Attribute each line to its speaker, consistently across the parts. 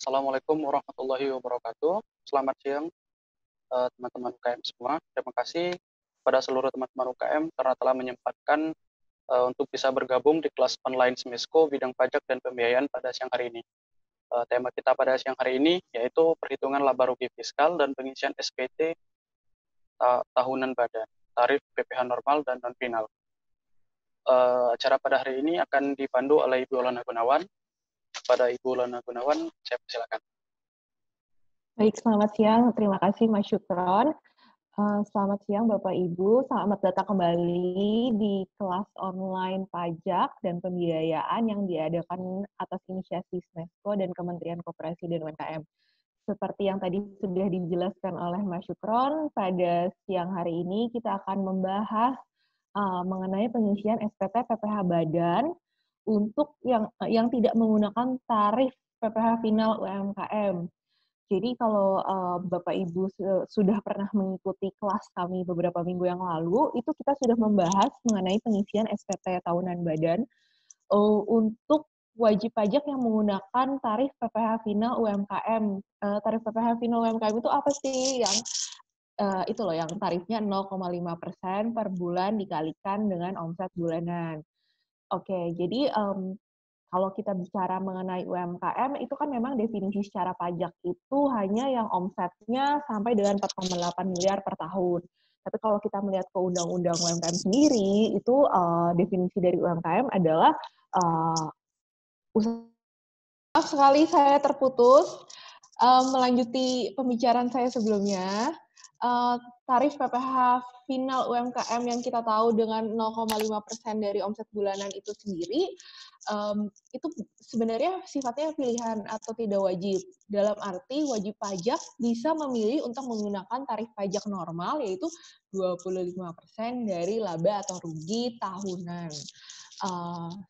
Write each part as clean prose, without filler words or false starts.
Speaker 1: Assalamualaikum warahmatullahi wabarakatuh. Selamat siang teman-teman UKM semua. Terima kasih pada seluruh teman-teman UKM karena telah menyempatkan untuk bisa bergabung di kelas online Semesko bidang pajak dan pembiayaan pada siang hari ini. Tema kita pada siang hari ini yaitu perhitungan laba rugi fiskal dan pengisian SPT tahunan badan, tarif PPh normal dan non final. Acara pada hari ini akan dipandu oleh Ibu Lana Gunawan. Pada Ibu Lana Gunawan, saya persilakan.
Speaker 2: Baik, selamat siang. Terima kasih Mas Syukron. Selamat siang Bapak Ibu, selamat datang kembali di kelas online pajak dan pembiayaan yang diadakan atas inisiasi Semesko dan Kementerian Koperasi dan UMKM. Seperti yang tadi sudah dijelaskan oleh Mas Syukron, pada siang hari ini kita akan membahas mengenai pengisian SPT PPh Badan untuk yang tidak menggunakan tarif PPh final UMKM. Jadi kalau Bapak Ibu sudah pernah mengikuti kelas kami beberapa minggu yang lalu, itu kita sudah membahas mengenai pengisian SPT tahunan badan untuk wajib pajak yang menggunakan tarif PPh final UMKM. Tarif PPh final UMKM itu apa sih? Yang itu loh, yang tarifnya 0,5% per bulan dikalikan dengan omset bulanan. Oke, jadi kalau kita bicara mengenai UMKM, itu kan memang definisi secara pajak itu hanya yang omsetnya sampai dengan 4,8 miliar per tahun. Tapi kalau kita melihat ke Undang-Undang UMKM sendiri, itu definisi dari UMKM adalah usaha. Maaf sekali saya terputus. Melanjuti pembicaraan saya sebelumnya, tarif PPh final UMKM yang kita tahu dengan 0,5% dari omset bulanan itu sendiri, itu sebenarnya sifatnya pilihan atau tidak wajib. Dalam arti wajib pajak bisa memilih untuk menggunakan tarif pajak normal, yaitu 25% dari laba atau rugi tahunan.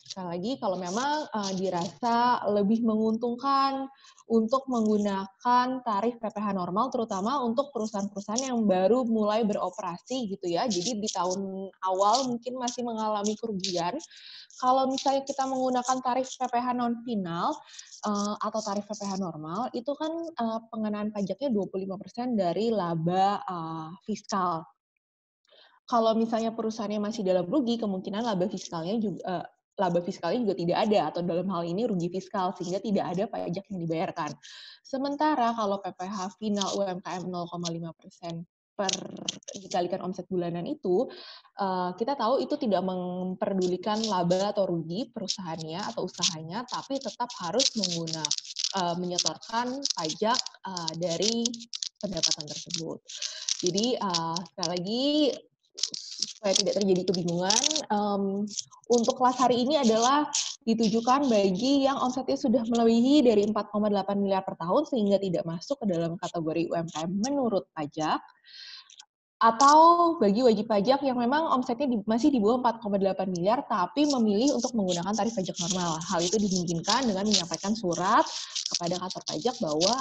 Speaker 2: Sekali lagi, kalau memang dirasa lebih menguntungkan untuk menggunakan tarif PPh normal, terutama untuk perusahaan-perusahaan yang baru mulai beroperasi gitu ya. Jadi di tahun awal mungkin masih mengalami kerugian. Kalau misalnya kita menggunakan tarif PPh non final atau tarif PPh normal, itu kan pengenaan pajaknya 25% dari laba fiskal. Kalau misalnya perusahaannya masih dalam rugi, kemungkinan laba fiskalnya juga tidak ada, atau dalam hal ini rugi fiskal, sehingga tidak ada pajak yang dibayarkan. Sementara kalau PPh final UMKM 0,5% dikalikan omset bulanan itu, kita tahu itu tidak memperdulikan laba atau rugi perusahaannya atau usahanya, tapi tetap harus menyetorkan pajak dari pendapatan tersebut. Jadi sekali lagi, supaya tidak terjadi kebingungan, untuk kelas hari ini adalah ditujukan bagi yang omsetnya sudah melebihi dari 4,8 miliar per tahun sehingga tidak masuk ke dalam kategori UMKM menurut pajak, atau bagi wajib pajak yang memang omsetnya masih di bawah 4,8 miliar tapi memilih untuk menggunakan tarif pajak normal. Hal itu dimungkinkan dengan menyampaikan surat kepada kantor pajak bahwa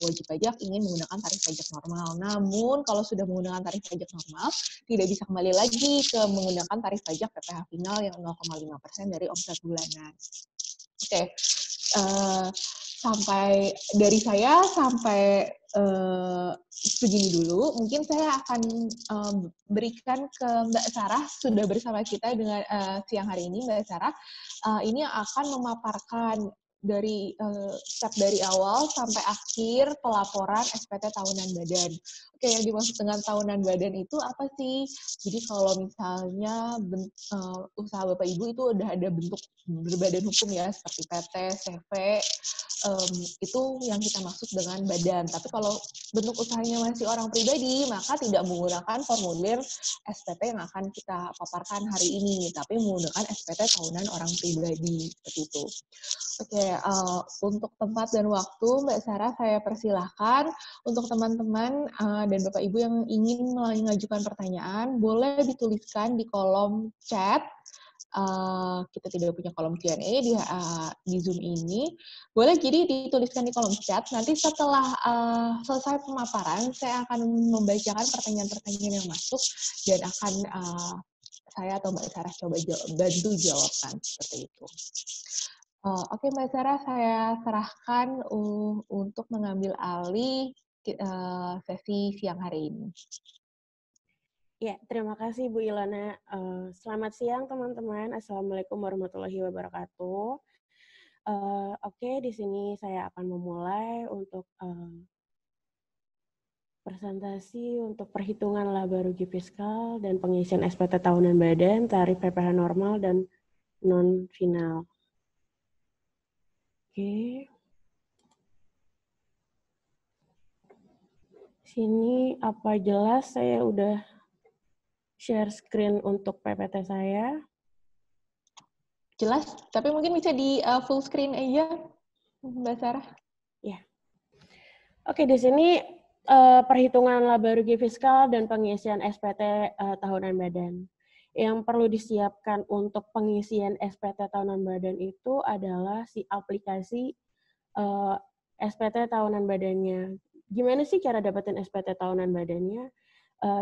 Speaker 2: wajib pajak ingin menggunakan tarif pajak normal. Namun kalau sudah menggunakan tarif pajak normal, tidak bisa kembali lagi ke menggunakan tarif pajak PPh final yang 0,5% dari omset bulanan. Oke. Sampai dari saya sampai begini dulu. Mungkin saya akan berikan ke Mbak Sarah, sudah bersama kita dengan siang hari ini. Mbak Sarah ini akan memaparkan dari step dari awal sampai akhir pelaporan SPT tahunan badan. Oke, yang dimaksud dengan tahunan badan itu apa sih? Jadi kalau misalnya usaha Bapak Ibu itu udah ada bentuk berbadan hukum ya, seperti PT, CV, itu yang kita maksud dengan badan. Tapi kalau bentuk usahanya masih orang pribadi, maka tidak menggunakan formulir SPT yang akan kita paparkan hari ini, tapi menggunakan SPT tahunan orang pribadi, seperti itu. Oke, untuk tempat dan waktu, Mbak Sarah, saya persilahkan. Untuk teman-teman dan Bapak Ibu yang ingin mengajukan pertanyaan, boleh dituliskan di kolom chat. Kita tidak punya kolom Q&A di Zoom ini. Boleh jadi dituliskan di kolom chat. Nanti setelah selesai pemaparan, saya akan membacakan pertanyaan-pertanyaan yang masuk dan akan saya atau Mbak Sarah coba bantu jawabkan seperti itu. Oke Mbak Sarah, saya serahkan untuk mengambil alih sesi siang hari ini.
Speaker 3: Ya, terima kasih Bu Ilana. Selamat siang teman-teman. Assalamualaikum warahmatullahi wabarakatuh. Oke, di sini saya akan memulai untuk presentasi untuk perhitungan laba rugi fiskal dan pengisian SPT tahunan badan, tarif PPh normal dan non-final. Oke. Sini apa jelas saya udah share screen untuk PPT saya.
Speaker 2: Jelas, tapi mungkin bisa di full screen aja, Mbak Sarah.
Speaker 3: Ya. Oke, di sini perhitungan laba rugi fiskal dan pengisian SPT tahunan badan. Yang perlu disiapkan untuk pengisian SPT tahunan badan itu adalah si aplikasi SPT tahunan badannya. Gimana sih cara dapetin SPT tahunan badannya?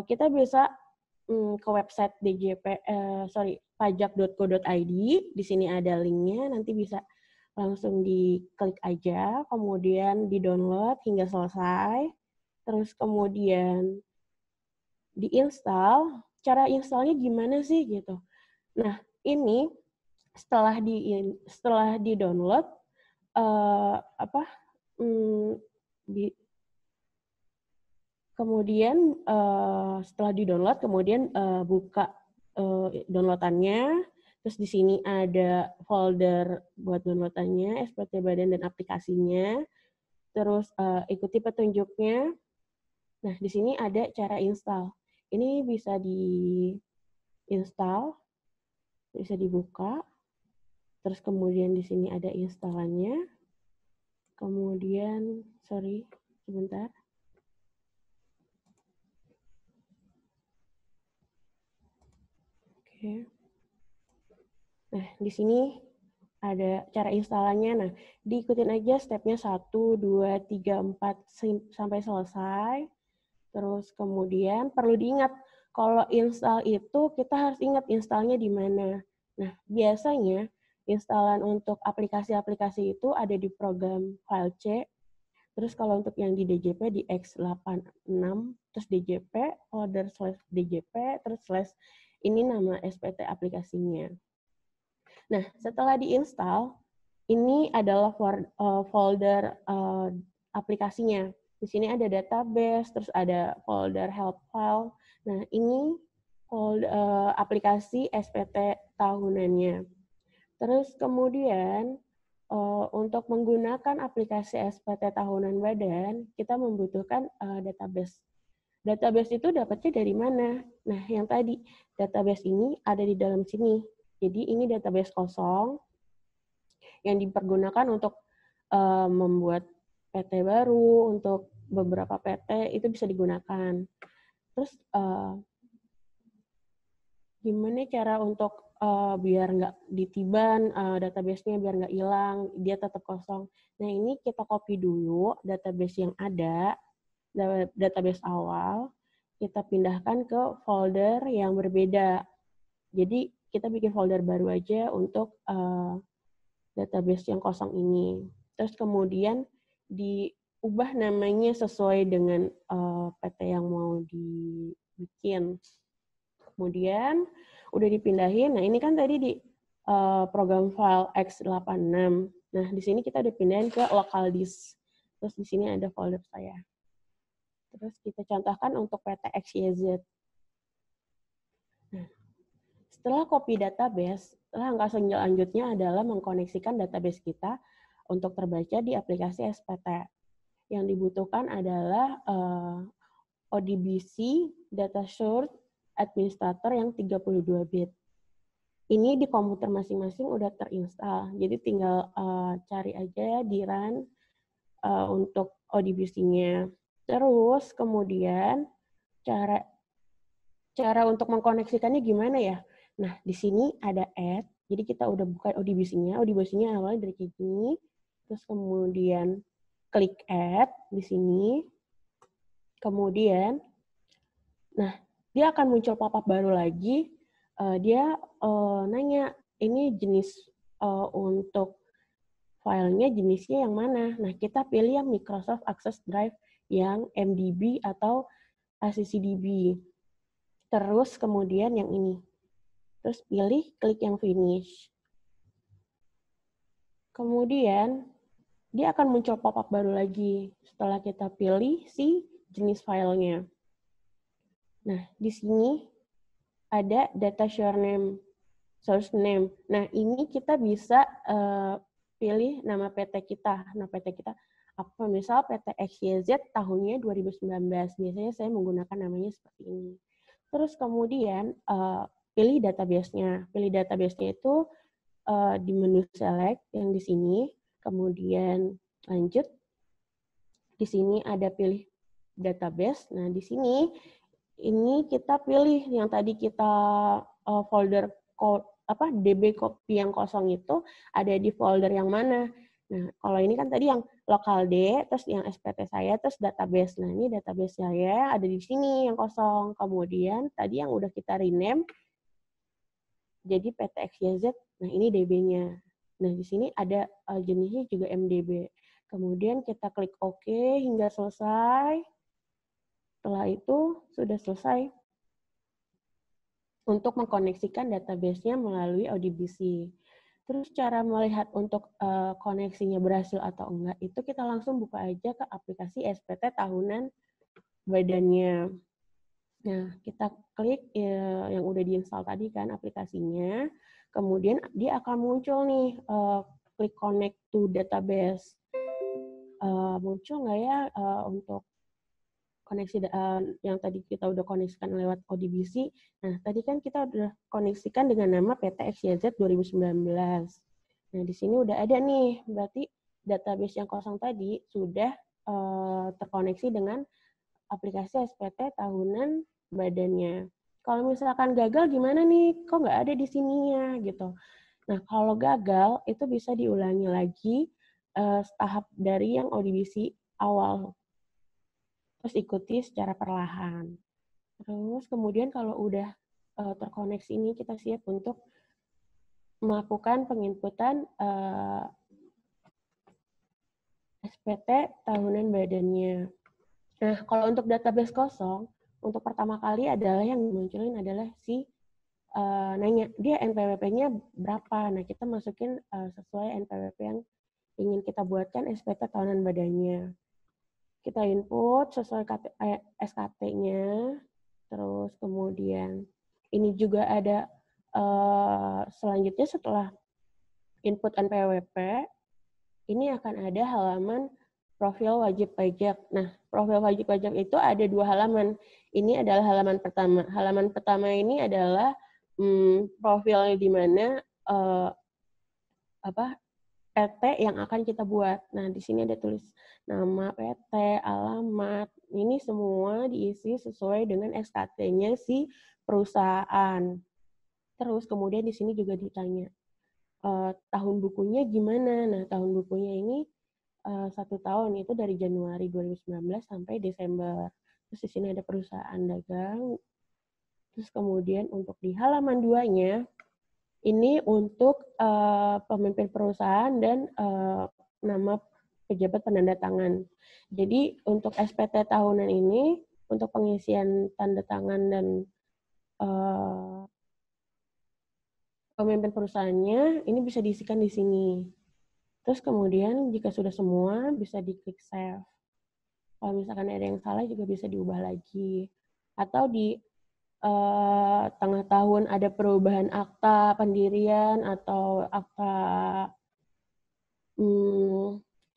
Speaker 3: Kita bisa ke website pajak.go.id. Di sini ada linknya, nanti bisa langsung diklik aja, kemudian di-download hingga selesai, terus kemudian diinstal. Cara installnya gimana sih gitu? Nah, ini setelah di-download, kemudian setelah di-download, kemudian buka downloadannya. Terus di sini ada folder buat downloadannya, SPT badan dan aplikasinya. Terus ikuti petunjuknya. Nah, di sini ada cara install. Ini bisa di-install, bisa dibuka. Terus kemudian di sini ada installannya. Kemudian, sebentar. Oke. Nah, di sini ada cara installannya. Nah, diikutin aja stepnya 1, 2, 3, 4 sampai selesai. Terus kemudian perlu diingat, kalau install itu kita harus ingat installnya di mana. Nah, biasanya installan untuk aplikasi-aplikasi itu ada di program file C. Terus kalau untuk yang di DJP di X86, terus DJP, folder /DJP, terus ini nama SPT aplikasinya. Nah, setelah diinstal, ini adalah folder aplikasinya. Di sini ada database, terus ada folder help file. Nah, ini folder aplikasi SPT tahunannya. Terus kemudian untuk menggunakan aplikasi SPT tahunan badan, kita membutuhkan database. Database itu dapatnya dari mana? Nah, yang tadi, database ini ada di dalam sini. Jadi ini database kosong yang dipergunakan untuk membuat PT baru, untuk beberapa PT itu bisa digunakan. Terus gimana cara untuk biar nggak ditiban database-nya, biar nggak hilang, dia tetap kosong. Nah, ini kita copy dulu database yang ada, database awal, kita pindahkan ke folder yang berbeda. Jadi kita bikin folder baru aja untuk database yang kosong ini. Terus kemudian diubah namanya sesuai dengan PT yang mau dibikin. Kemudian udah dipindahin. Nah, ini kan tadi di program file X86. Nah, di sini kita udah pindahin ke local disk. Terus di sini ada folder saya. Terus kita contohkan untuk PT XYZ. Nah, setelah copy database, langkah selanjutnya adalah mengkoneksikan database kita untuk terbaca di aplikasi SPT. Yang dibutuhkan adalah ODBC Data Source Administrator yang 32 bit. Ini di komputer masing-masing udah terinstall, jadi tinggal cari aja di run untuk ODBC-nya. Terus kemudian cara untuk mengkoneksikannya gimana ya? Nah, di sini ada add. Jadi kita udah buka ODBC-nya. ODBC-nya awalnya dari kayak gini. Terus kemudian klik add di sini. Kemudian, nah, dia akan muncul pop-up baru lagi. Dia nanya, ini jenis untuk filenya jenisnya yang mana. Nah, kita pilih yang Microsoft Access Drive yang MDB atau ACCDB. Terus kemudian yang ini. Terus pilih, klik yang finish. Kemudian, dia akan muncul pop-up baru lagi setelah kita pilih si jenis filenya. Nah, di sini ada data share name, source name. Nah, ini kita bisa pilih nama PT kita. Nah, PT kita apa? Misal PT XYZ tahunnya 2019. Biasanya saya menggunakan namanya seperti ini. Terus kemudian pilih database-nya. Pilih database-nya itu di menu select yang di sini. Kemudian lanjut. Di sini ada pilih database. Nah, di sini ini kita pilih yang tadi kita folder DB copy yang kosong itu ada di folder yang mana. Nah, kalau ini kan tadi yang local D, terus yang SPT saya, terus database. Nah, ini database saya ada di sini yang kosong. Kemudian tadi yang udah kita rename jadi PT XYZ. Nah, ini DB-nya. Nah, di sini ada jenisnya juga MDB. Kemudian kita klik OK hingga selesai. Setelah itu sudah selesai untuk mengkoneksikan database-nya melalui ODBC. Terus cara melihat untuk koneksinya berhasil atau enggak, itu kita langsung buka aja ke aplikasi SPT tahunan badannya. Nah, kita klik yang udah diinstal tadi kan aplikasinya, kemudian dia akan muncul nih, klik connect to database. Muncul nggak ya untuk koneksi yang tadi kita udah koneksikan lewat ODBC. Nah, tadi kan kita udah koneksikan dengan nama PT XYZ 2019. Nah, di sini udah ada nih, berarti database yang kosong tadi sudah terkoneksi dengan aplikasi SPT tahunan badannya. Kalau misalkan gagal gimana nih? Kok nggak ada di sininya gitu. Nah, kalau gagal itu bisa diulangi lagi tahap dari yang ODBC awal. Terus ikuti secara perlahan. Terus kemudian kalau udah terkoneksi ini, kita siap untuk melakukan penginputan SPT tahunan badannya. Nah, kalau untuk database kosong, untuk pertama kali adalah yang dimunculin adalah si nanya, dia NPWP-nya berapa? Nah, kita masukin sesuai NPWP yang ingin kita buatkan SPT tahunan badannya. Kita input sesuai SKT-nya, terus kemudian ini juga ada selanjutnya setelah input NPWP, ini akan ada halaman profil wajib pajak. Nah, profil wajib pajak itu ada 2 halaman. Ini adalah halaman pertama. Halaman pertama ini adalah profil di mana PT yang akan kita buat. Nah, di sini ada tulis nama PT, alamat. Ini semua diisi sesuai dengan SKT-nya si perusahaan. Terus kemudian di sini juga ditanya tahun bukunya gimana. Nah, tahun bukunya ini 1 tahun itu dari Januari 2019 sampai Desember. Terus di sini ada perusahaan dagang. Terus kemudian untuk di halaman 2-nya ini untuk pemimpin perusahaan dan nama pejabat penanda tangan. Jadi untuk SPT tahunan ini, untuk pengisian tanda tangan dan pemimpin perusahaannya, ini bisa diisikan di sini. Terus kemudian jika sudah semua, bisa diklik save. Kalau misalkan ada yang salah juga bisa diubah lagi. Atau di tengah tahun ada perubahan akta pendirian atau akta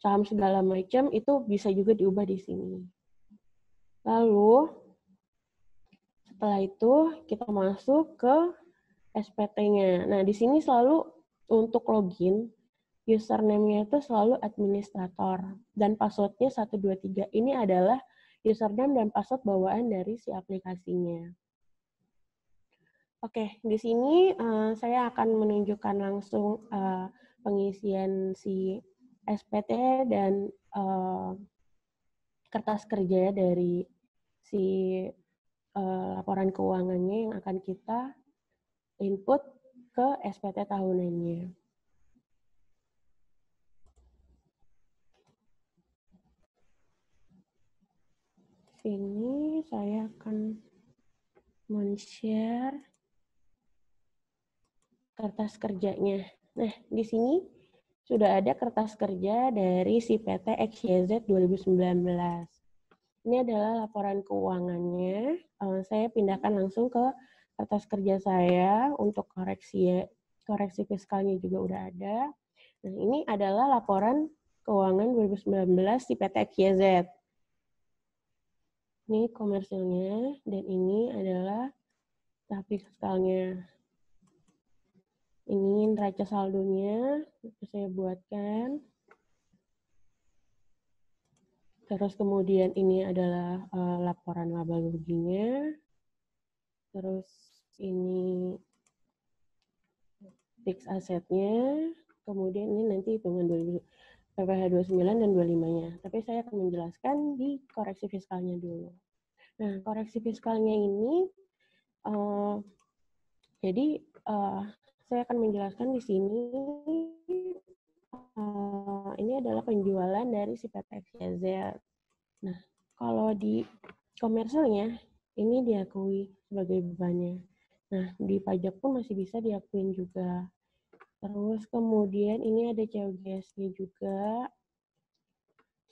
Speaker 3: saham segala macam, itu bisa juga diubah di sini. Lalu setelah itu kita masuk ke SPT-nya. Nah, di sini selalu untuk login, username-nya itu selalu administrator dan password-nya 123. Ini adalah username dan password bawaan dari si aplikasinya. Oke, di sini saya akan menunjukkan langsung pengisian si SPT dan kertas kerja dari si laporan keuangannya yang akan kita input ke SPT tahunannya. sini saya akan men-share kertas kerjanya. Nah, di sini sudah ada kertas kerja dari si PT XYZ 2019. Ini adalah laporan keuangannya. Saya pindahkan langsung ke kertas kerja saya untuk koreksi fiskalnya juga udah ada. Nah, ini adalah laporan keuangan 2019 si PT XYZ. Ini komersilnya, dan ini adalah tahap fiskalnya. Ini neraca saldonya, itu saya buatkan. Terus kemudian ini adalah laporan laba ruginya. Terus ini fix asetnya. Kemudian ini nanti hitungan PPh 29 dan 25-nya. Tapi saya akan menjelaskan di koreksi fiskalnya dulu. Nah, koreksi fiskalnya ini, jadi saya akan menjelaskan di sini, ini adalah penjualan dari si PT XYZ. Nah, kalau di komersilnya, ini diakui sebagai bebannya. Nah, di pajak pun masih bisa diakuin juga. Terus kemudian ini ada COGS-nya juga.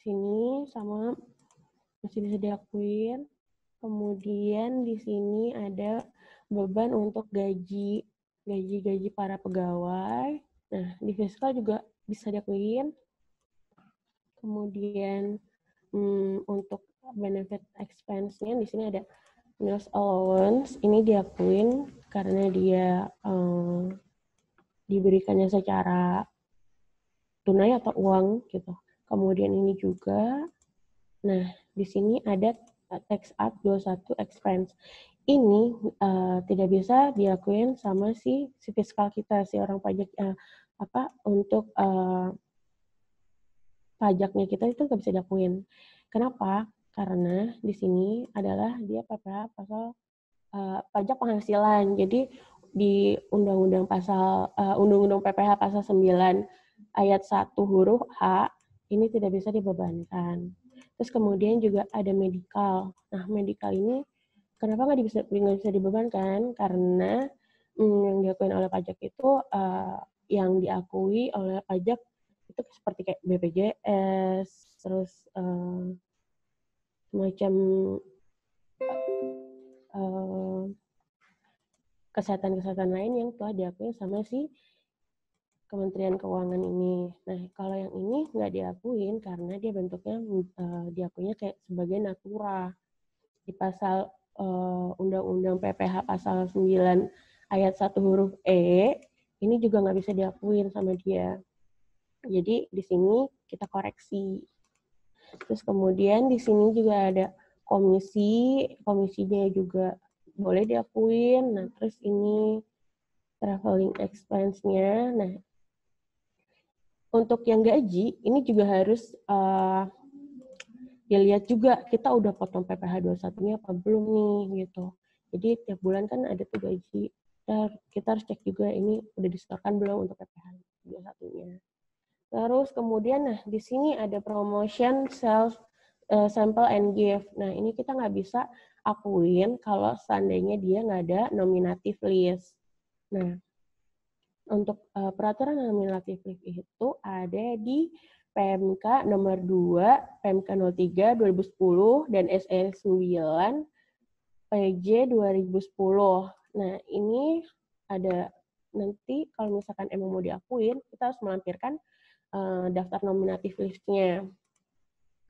Speaker 3: Sini sama masih bisa diakuin. Kemudian di sini ada beban untuk gaji para pegawai. Nah, di fiskal juga bisa diakuin. Kemudian untuk benefit expense-nya di sini ada meals allowance. Ini diakuin karena dia diberikannya secara tunai atau uang gitu. Kemudian ini juga, nah di sini ada tax up 21 expense. Ini tidak bisa diakuin sama si fiskal kita, si orang pajak untuk pajaknya kita itu nggak bisa diakuin. Kenapa? Karena di sini adalah dia PPh pasal pajak penghasilan. Jadi di Undang-Undang PPh pasal 9 ayat 1 huruf H ini tidak bisa dibebankan. Terus kemudian juga ada medical. Nah, medical ini kenapa nggak bisa dibebankan? Karena yang diakuin oleh pajak itu yang diakui oleh pajak itu seperti kayak BPJS, terus semacam kesehatan-kesehatan lain yang telah diakui sama si Kementerian Keuangan ini. Nah, kalau yang ini nggak diakuin karena dia bentuknya diakuinya kayak sebagai natura. Di pasal Undang-Undang PPh pasal 9 ayat 1 huruf E, ini juga nggak bisa diakuin sama dia. Jadi di sini kita koreksi. Terus kemudian di sini juga ada komisinya juga boleh diakuin. Nah, terus ini traveling expense-nya. Nah, untuk yang gaji, ini juga harus dilihat juga kita udah potong PPh 21-nya apa belum nih, gitu. Jadi tiap bulan kan ada tuh gaji. Kita harus cek juga ini udah disetorkan belum untuk PPh 21-nya. Terus kemudian, nah di sini ada promotion, sales, sample and gift. Nah, ini kita nggak bisa akuin kalau seandainya dia nggak ada nominative list. Nah, untuk peraturan nominative list itu ada di PMK nomor 2, PMK 03 2010, dan SE 9 PJ 2010. Nah, ini ada nanti kalau misalkan emang mau diakuin, kita harus melampirkan daftar nominatif list-nya.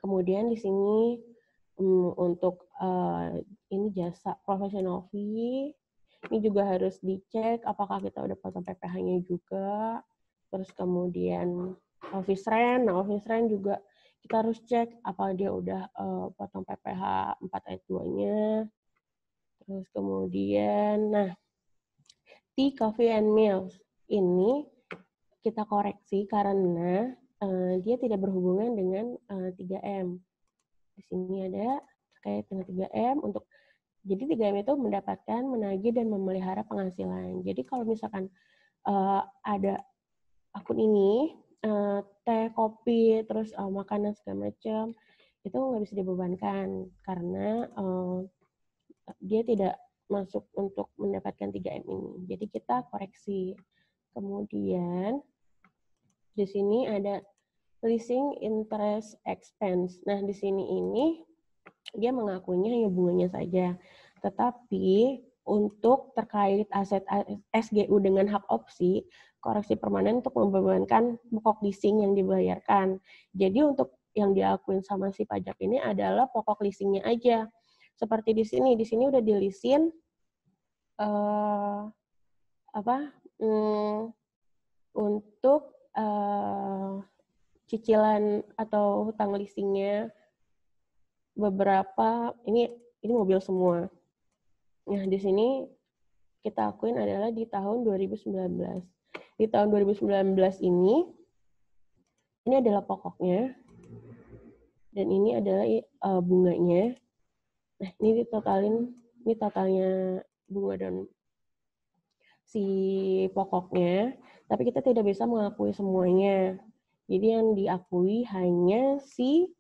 Speaker 3: Kemudian di sini untuk ini jasa professional fee, ini juga harus dicek apakah kita udah potong PPh-nya juga. Terus kemudian office rent, nah office rent juga kita harus cek apa dia udah potong PPh 4 ayat 2-nya. Terus kemudian, nah, tea, coffee, and meals. Ini kita koreksi karena dia tidak berhubungan dengan 3M. Di sini ada terkait dengan 3M untuk jadi 3M itu mendapatkan, menagih, dan memelihara penghasilan. Jadi kalau misalkan ada akun ini, teh, kopi, terus makanan segala macam, itu nggak bisa dibebankan karena dia tidak masuk untuk mendapatkan 3M ini. Jadi kita koreksi. Kemudian di sini ada leasing interest expense. Nah, di sini ini dia mengakuinya hanya bunganya saja. Tetapi untuk terkait aset SGU dengan hak opsi, koreksi permanen untuk membebankan pokok leasing yang dibayarkan. Jadi untuk yang diakuin sama si pajak ini adalah pokok leasingnya aja. Seperti di sini udah dilisin untuk cicilan atau hutang leasingnya beberapa ini mobil semua. Nah, di sini kita akuin adalah di tahun 2019. Di tahun 2019 ini adalah pokoknya dan ini adalah bunganya. Nah, ini ditotalin, ini totalnya bunga dan si pokoknya, tapi kita tidak bisa mengakui semuanya. Jadi yang diakui hanya si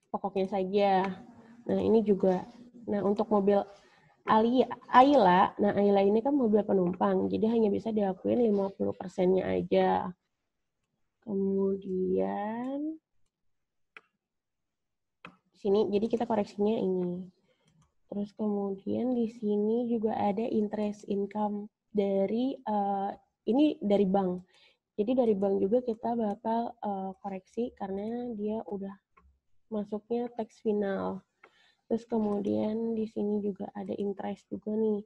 Speaker 3: pokoknya saja. Nah, ini juga. Nah, untuk mobil Ayla, nah Ayla ini kan mobil penumpang, jadi hanya bisa diakuin 50%-nya aja. Kemudian sini, jadi kita koreksinya ini. Terus kemudian di sini juga ada interest income dari ini dari bank. Jadi dari bank juga kita bakal koreksi karena dia udah masuknya tax final. Terus kemudian di sini juga ada interest juga nih.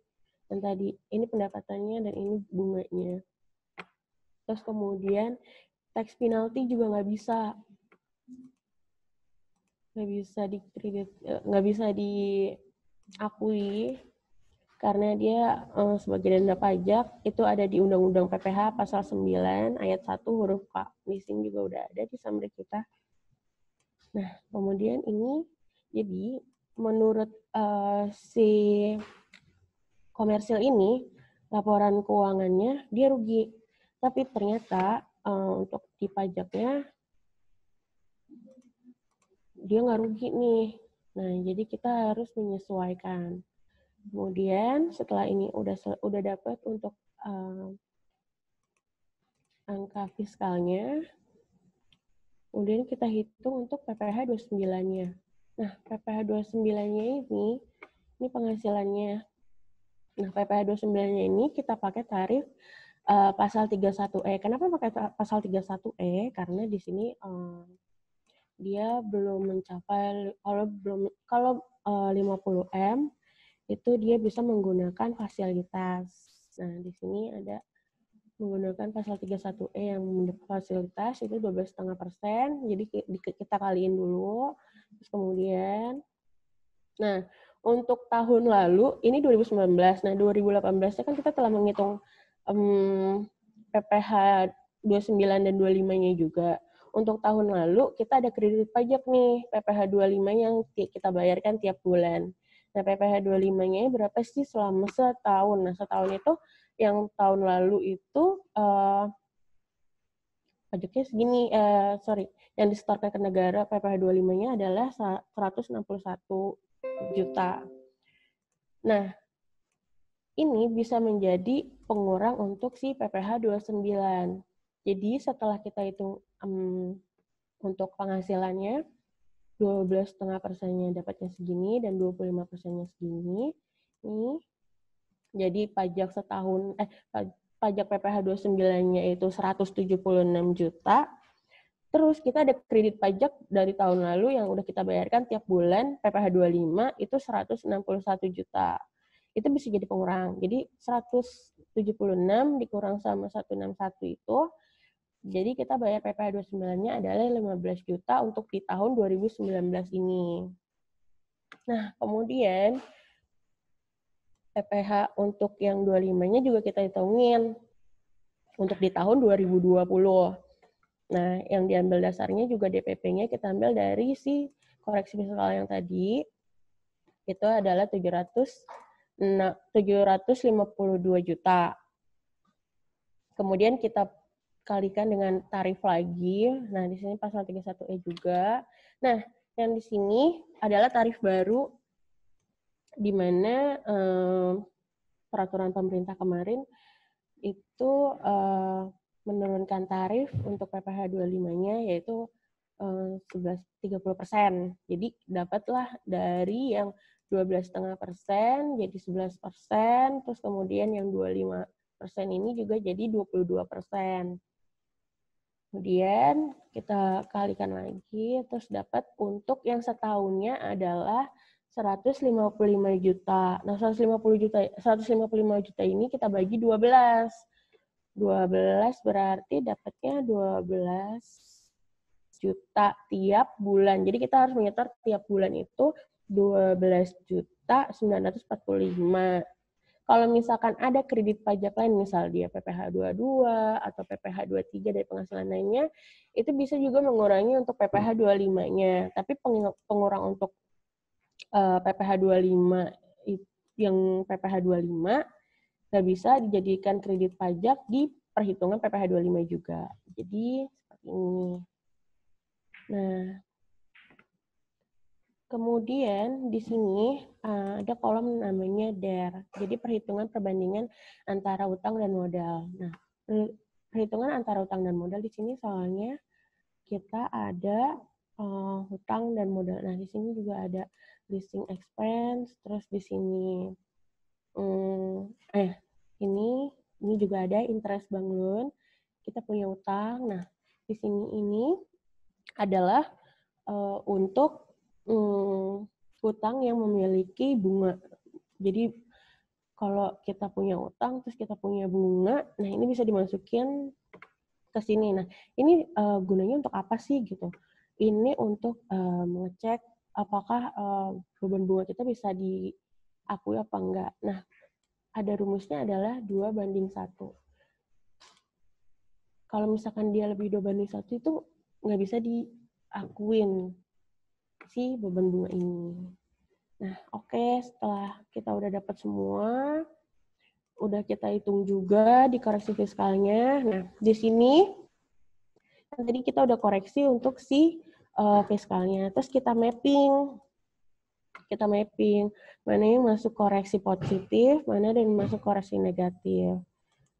Speaker 3: Dan tadi ini pendapatannya dan ini bunganya. Terus kemudian tax penalty juga nggak bisa dikredit, nggak bisa diakui karena dia sebagai denda pajak itu ada di Undang-Undang PPH pasal 9 ayat 1 huruf K. Di sini juga udah ada di summary kita. Nah, kemudian ini jadi menurut si komersil ini laporan keuangannya dia rugi. Tapi ternyata untuk di pajaknya dia nggak rugi nih. Nah, jadi kita harus menyesuaikan. Kemudian setelah ini udah dapat untuk angka fiskalnya, kemudian kita hitung untuk PPh 29-nya. Nah, PPh 29-nya ini penghasilannya. Nah, PPh 29-nya ini kita pakai tarif pasal 31E. Kenapa pakai pasal 31E? Karena di sini dia belum mencapai, kalau 50M itu dia bisa menggunakan fasilitas. Nah, di sini ada menggunakan pasal 31E yang fasilitas itu 12,5%. Jadi kita kaliin dulu. Terus kemudian, nah untuk tahun lalu ini 2019. Nah 2018 kan kita telah menghitung PPh 29 dan 25-nya juga. Untuk tahun lalu kita ada kredit pajak nih, PPh 25 yang kita bayarkan tiap bulan. Nah, PPh 25-nya berapa sih selama setahun? Nah, setahun itu yang tahun lalu itu pajaknya segini, yang disetorkan ke negara PPh 25-nya adalah 161 juta. Nah, ini bisa menjadi pengurang untuk si PPh 29. Jadi setelah kita hitung untuk penghasilannya 12,5%-nya dapatnya segini dan 25%-nya segini. Ini jadi pajak setahun pajak PPh 29-nya itu 176 juta. Terus kita ada kredit pajak dari tahun lalu yang udah kita bayarkan tiap bulan PPh 25 itu 161 juta. Itu bisa jadi pengurang. Jadi 176 dikurang sama 161 itu, jadi kita bayar PPh 29-nya adalah 15 juta untuk di tahun 2019 ini. Nah, kemudian PPh untuk yang 25-nya juga kita hitungin untuk di tahun 2020. Nah, yang diambil dasarnya juga DPP-nya kita ambil dari si koreksi fiskal yang tadi. Itu adalah 752 juta. Kemudian kita kalikan dengan tarif lagi. Nah, di sini pasal 31E juga. Nah, yang di sini adalah tarif baru di mana peraturan pemerintah kemarin itu menurunkan tarif untuk PPh 25-nya yaitu 30%. Jadi dapatlah dari yang 12,5% jadi 11%, terus kemudian yang 25% ini juga jadi 22%. Kemudian kita kalikan lagi, terus dapat untuk yang setahunnya adalah 155 juta. Nah, 155 juta ini kita bagi 12. 12 berarti dapatnya 12 juta tiap bulan. Jadi kita harus menyetor tiap bulan itu 12 juta 945. Kalau misalkan ada kredit pajak lain, misal dia PPh 22 atau PPh 23 dari penghasilan lainnya, itu bisa juga mengurangi untuk PPh 25-nya. Tapi pengurang untuk PPh 25 yang PPh 25 nggak bisa dijadikan kredit pajak di perhitungan PPh 25 juga. Jadi seperti ini. Nah, kemudian di sini ada kolom namanya DER. Jadi perhitungan perbandingan antara utang dan modal. Nah, perhitungan antara utang dan modal di sini soalnya kita ada hutang dan modal. Nah, di sini juga ada leasing expense, terus di sini ini juga ada interest bank loan. Kita punya utang. Nah, di sini ini adalah untuk utang yang memiliki bunga. Jadi kalau kita punya utang terus kita punya bunga, nah ini bisa dimasukin ke sini. Nah, ini gunanya untuk apa sih gitu? Ini untuk mengecek apakah beban bunga kita bisa diakui apa enggak. Nah, ada rumusnya adalah 2:1. Kalau misalkan dia lebih 2:1 itu nggak bisa diakuin si beban bunga ini. Nah, oke, setelah kita udah dapat semua, udah kita hitung juga di koreksi fiskalnya. Nah, di sini tadi kita udah koreksi untuk si fiskalnya. Terus kita mapping. Mana yang masuk koreksi positif, mana yang masuk koreksi negatif.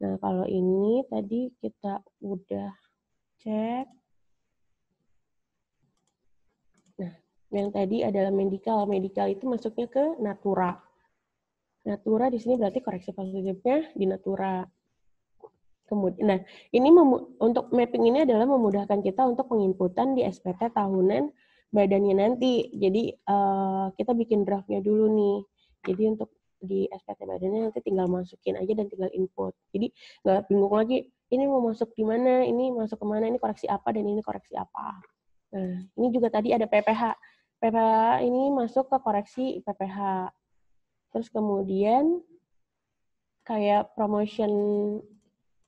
Speaker 3: Nah, kalau ini tadi kita udah cek. Nah, yang tadi adalah medical. Medical itu masuknya ke natura. Natura di sini berarti koreksi positifnya di natura. Kemudian, nah ini untuk mapping ini adalah memudahkan kita untuk penginputan di SPT tahunan badannya nanti. Jadi kita bikin draftnya dulu nih. Jadi untuk di SPT badannya nanti tinggal masukin aja dan tinggal input. Jadi nggak bingung lagi. Ini mau masuk di mana? Ini masuk kemana? Ini koreksi apa dan ini koreksi apa? Nah, ini juga tadi ada PPh. PPh ini masuk ke koreksi PPh. Terus kemudian kayak promotion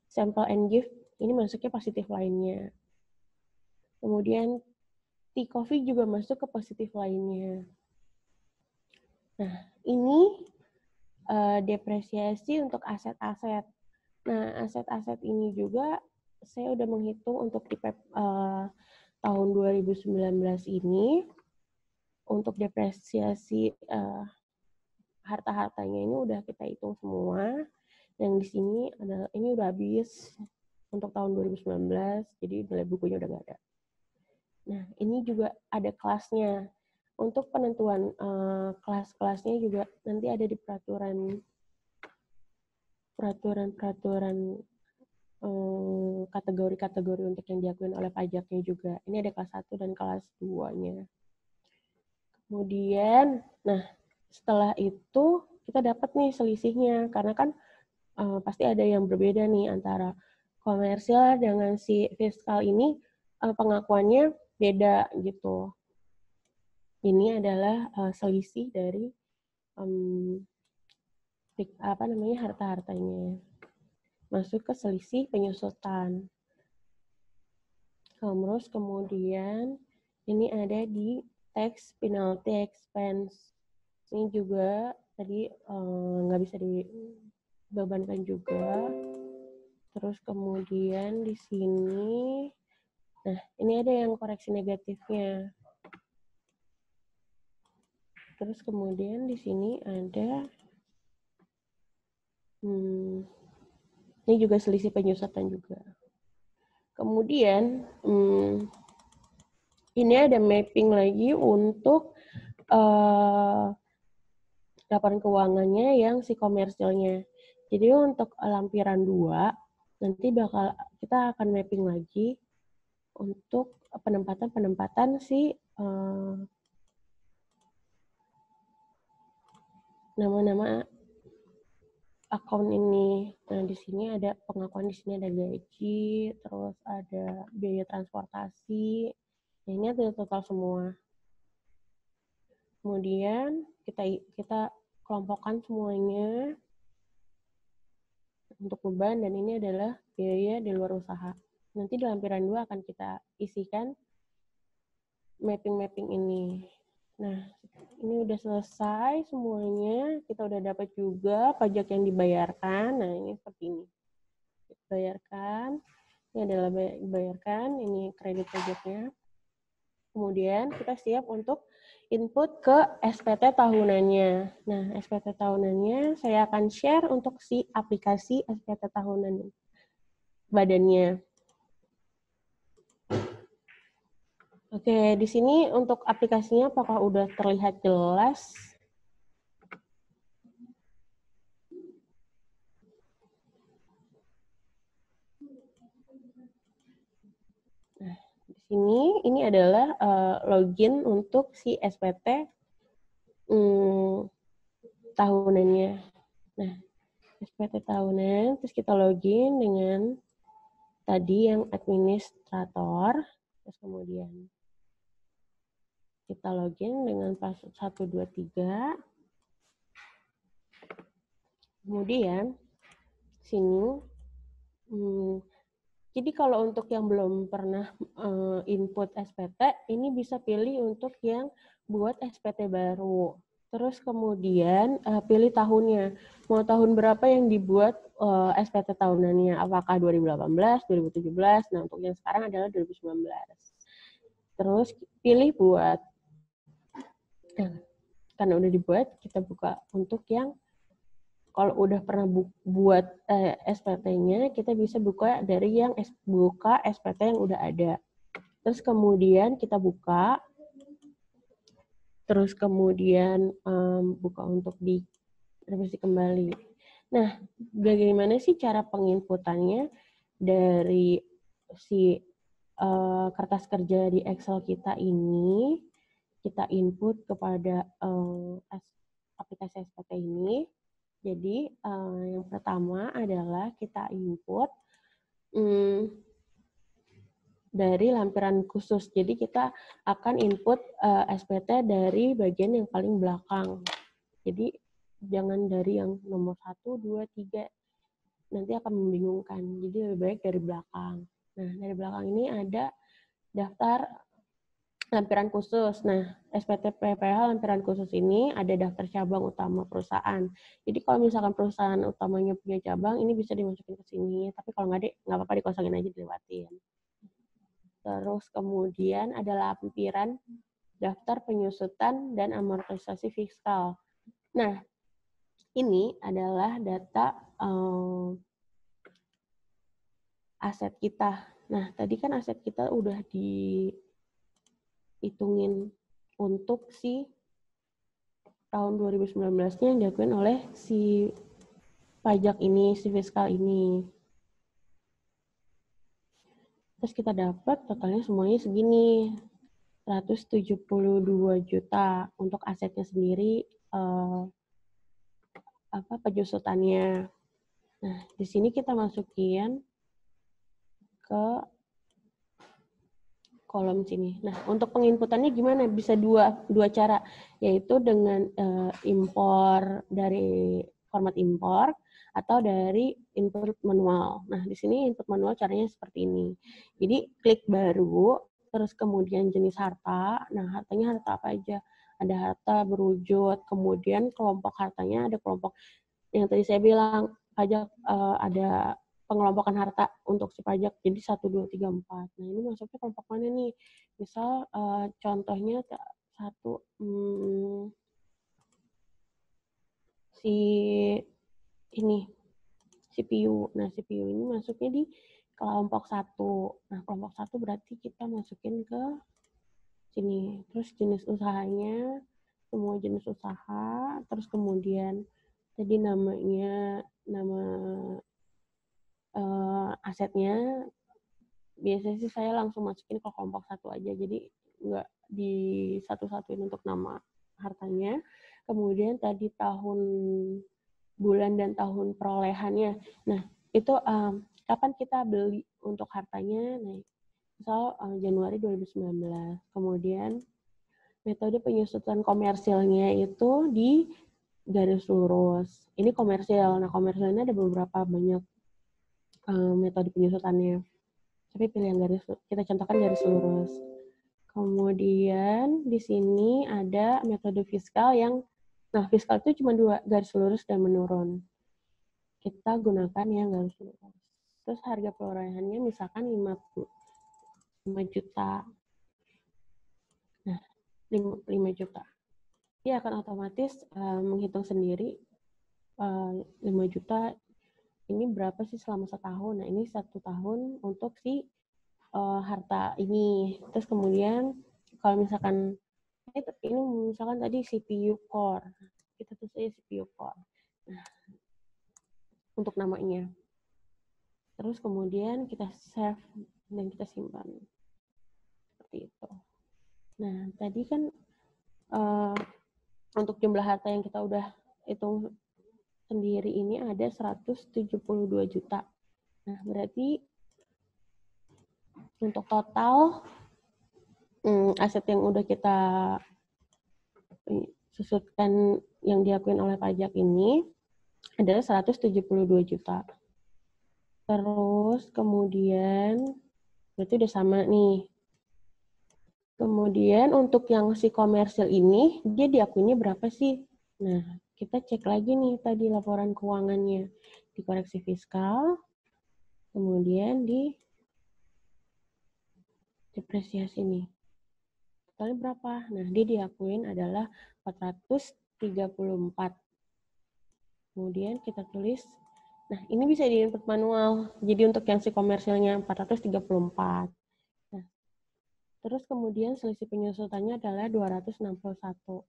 Speaker 3: sample and gift, ini masuknya positif lainnya. Kemudian tea coffee juga masuk ke positif lainnya. Nah, ini depresiasi untuk aset-aset. Nah, aset-aset ini juga saya udah menghitung untuk di tahun 2019 ini, untuk depresiasi harta-hartanya ini udah kita hitung semua. Yang di sini adalah ini udah habis untuk tahun 2019, jadi nilai bukunya udah nggak ada. Nah, ini juga ada kelasnya. Untuk penentuan kelas-kelasnya juga nanti ada di peraturan kategori-kategori untuk yang diakuin oleh pajaknya juga. Ini ada kelas 1 dan kelas 2-nya. Kemudian, nah setelah itu kita dapat nih selisihnya, karena kan pasti ada yang berbeda nih antara komersial dengan si fiskal ini, pengakuannya beda gitu. Ini adalah selisih dari harta-hartanya. Masuk ke selisih penyusutan. Terus kemudian ini ada di tax penalty expense. Ini juga tadi nggak bisa dibebankan juga. Terus kemudian di sini, nah ini ada yang koreksi negatifnya. Terus kemudian di sini ada, ini juga selisih penyusutan juga. Kemudian ini ada mapping lagi untuk laporan keuangannya yang si komersilnya. Jadi untuk lampiran 2 nanti kita akan mapping lagi untuk penempatan si nama-nama akun ini. Nah, di sini ada pengakuan, di sini ada gaji, terus ada biaya transportasi. Nah, ini ada total semua. Kemudian kita kelompokkan semuanya untuk beban, dan ini adalah biaya di luar usaha. Nanti di lampiran 2 akan kita isikan mapping-mapping ini. Nah, ini udah selesai semuanya. Kita udah dapat juga pajak yang dibayarkan. Nah, ini seperti ini. Bayarkan. Ini adalah dibayarkan. Ini kredit pajaknya. Kemudian kita siap untuk input ke SPT tahunannya. Nah, SPT tahunannya saya akan share untuk si aplikasi SPT tahunan badannya. Oke, di sini untuk aplikasinya apakah udah terlihat jelas? Nah, di sini ini adalah login untuk si SPT tahunannya. Nah, SPT tahunan, terus kita login dengan tadi yang administrator, terus kemudian kita login dengan password 123. Kemudian sini, jadi kalau untuk yang belum pernah input SPT, ini bisa pilih untuk yang buat SPT baru. Terus kemudian pilih tahunnya. Mau tahun berapa yang dibuat SPT tahunannya? Apakah 2018, 2017? Nah, untuk yang sekarang adalah 2019. Terus pilih buat. Nah, karena udah dibuat, kita buka untuk yang kalau udah pernah buat SPT-nya, kita bisa buka dari yang buka SPT yang udah ada. Terus kemudian kita buka, terus kemudian buka untuk direvisi kembali. Nah, bagaimana sih cara penginputannya dari si kertas kerja di Excel kita ini? Kita input kepada aplikasi SPT ini. Jadi yang pertama adalah kita input dari lampiran khusus. Jadi kita akan input SPT dari bagian yang paling belakang. Jadi jangan dari yang nomor 1, 2, 3. Nanti akan membingungkan. Jadi lebih baik dari belakang. Nah, dari belakang ini ada daftar lampiran khusus. Nah, SPT PPH lampiran khusus ini ada daftar cabang utama perusahaan. Jadi kalau misalkan perusahaan utamanya punya cabang, ini bisa dimasukin ke sini. Tapi kalau nggak apa-apa dikosongin aja, dilewatin. Terus kemudian ada lampiran daftar penyusutan dan amortisasi fiskal. Nah, ini adalah data aset kita. Nah, tadi kan aset kita udah hitungin untuk si tahun 2019-nya yang dilakukan oleh si pajak ini, si fiskal ini. Terus kita dapat totalnya semuanya segini, 172 juta untuk asetnya sendiri, penyusutannya. Nah, di sini kita masukin ke kolom sini. Nah, untuk penginputannya gimana? Bisa dua cara, yaitu dengan impor dari format impor atau dari input manual. Nah, di sini input manual caranya seperti ini. Jadi, klik baru, terus kemudian jenis harta. Nah, hartanya harta apa aja? Ada harta berwujud, kemudian kelompok hartanya ada kelompok yang tadi saya bilang, pajak ada pengelompokan harta untuk si pajak. Jadi 1, 2, 3, 4. Nah, ini masuknya kelompok mana nih? Misal contohnya satu si ini CPU. Nah, CPU ini masuknya di kelompok 1. Nah, kelompok 1 berarti kita masukin ke sini. Terus jenis usahanya, semua jenis usaha, terus kemudian tadi nama asetnya, biasanya sih saya langsung masukin ke kelompok 1 aja, jadi nggak di satu-satuin untuk nama hartanya. Kemudian tadi tahun, bulan, dan tahun perolehannya. Nah, itu kapan kita beli untuk hartanya. Nah, misal Januari 2019. Kemudian metode penyusutan komersilnya itu di garis lurus. Ini komersil. Nah, komersilnya ada beberapa banyak metode penyusutannya. Tapi pilih yang kita contohkan garis lurus. Kemudian di sini ada metode fiskal yang, nah fiskal itu cuma 2, garis lurus dan menurun. Kita gunakan yang garis lurus. Terus harga perolehannya misalkan 5 juta. Nah, 5 juta. Dia akan otomatis menghitung sendiri 5 juta ini berapa sih selama setahun. Nah, ini 1 tahun untuk si harta ini. Terus kemudian kalau misalkan ini misalkan tadi CPU core, kita tulis aja CPU core. Nah, untuk namanya. Terus kemudian kita save dan kita simpan. Seperti itu. Nah, tadi kan untuk jumlah harta yang kita udah hitung sendiri ini ada 172 juta. Nah, berarti untuk total aset yang udah kita susutkan yang diakuin oleh pajak ini adalah 172 juta. Terus kemudian berarti udah sama nih. Kemudian untuk yang si komersil ini dia diakuinnya berapa sih? Nah, kita cek lagi nih tadi laporan keuangannya. Di koreksi fiskal, kemudian di depresiasi nih. Totalnya berapa? Nah, dia diakuin adalah 434. Kemudian kita tulis, nah ini bisa di-input manual. Jadi untuk yang si komersilnya 434. Nah, terus kemudian selisih penyusutannya adalah 261.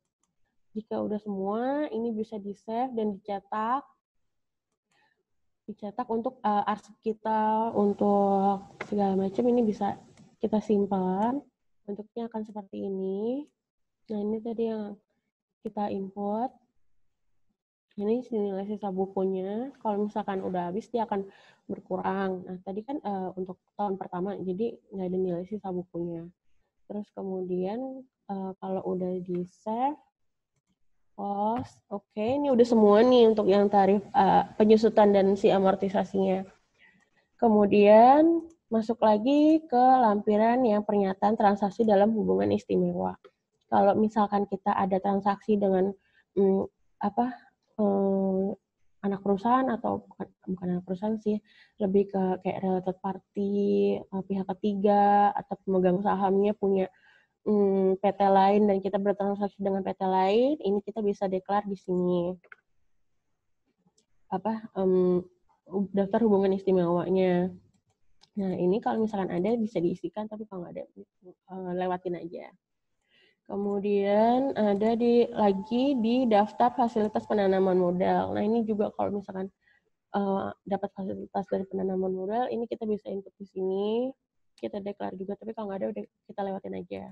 Speaker 3: Jika udah semua, ini bisa di-save dan dicetak. Dicetak untuk arsip kita, untuk segala macam ini bisa kita simpan. Bentuknya akan seperti ini. Nah, ini tadi yang kita input. Ini nilai sisa bukunya. Kalau misalkan udah habis, dia akan berkurang. Nah, tadi kan untuk tahun pertama, jadi nggak ada nilai sisa bukunya. Terus kemudian kalau udah di-save, oke, ini udah semua nih untuk yang tarif penyusutan dan si amortisasinya. Kemudian masuk lagi ke lampiran yang pernyataan transaksi dalam hubungan istimewa. Kalau misalkan kita ada transaksi dengan anak perusahaan atau bukan anak perusahaan sih, lebih ke kayak related party, pihak ketiga atau pemegang sahamnya punya PT lain dan kita bertransaksi dengan PT lain, ini kita bisa deklar di sini. Daftar hubungan istimewanya. Nah, ini kalau misalkan ada bisa diisikan, tapi kalau nggak ada, lewatin aja. Kemudian ada lagi di daftar fasilitas penanaman modal. Nah, ini juga kalau misalkan dapat fasilitas dari penanaman modal, ini kita bisa input di sini, kita deklar juga, tapi kalau nggak ada, udah kita lewatin aja.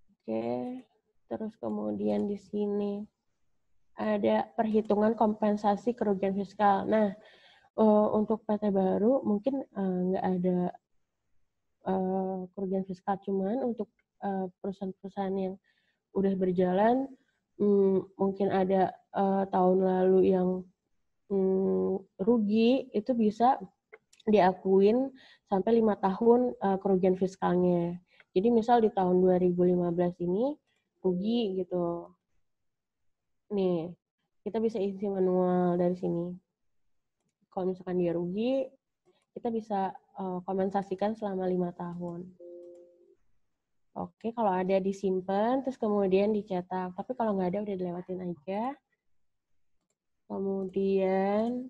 Speaker 3: Oke, terus kemudian di sini ada perhitungan kompensasi kerugian fiskal. Nah, untuk PT baru mungkin nggak ada kerugian fiskal, cuman untuk perusahaan-perusahaan yang udah berjalan, mungkin ada tahun lalu yang rugi, itu bisa diakuin sampai 5 tahun kerugian fiskalnya. Jadi misal di tahun 2015 ini rugi gitu. Nih, kita bisa isi manual dari sini. Kalau misalkan dia rugi, kita bisa kompensasikan selama 5 tahun. Oke, kalau ada disimpan, terus kemudian dicetak. Tapi kalau nggak ada, udah dilewatin aja. Kemudian,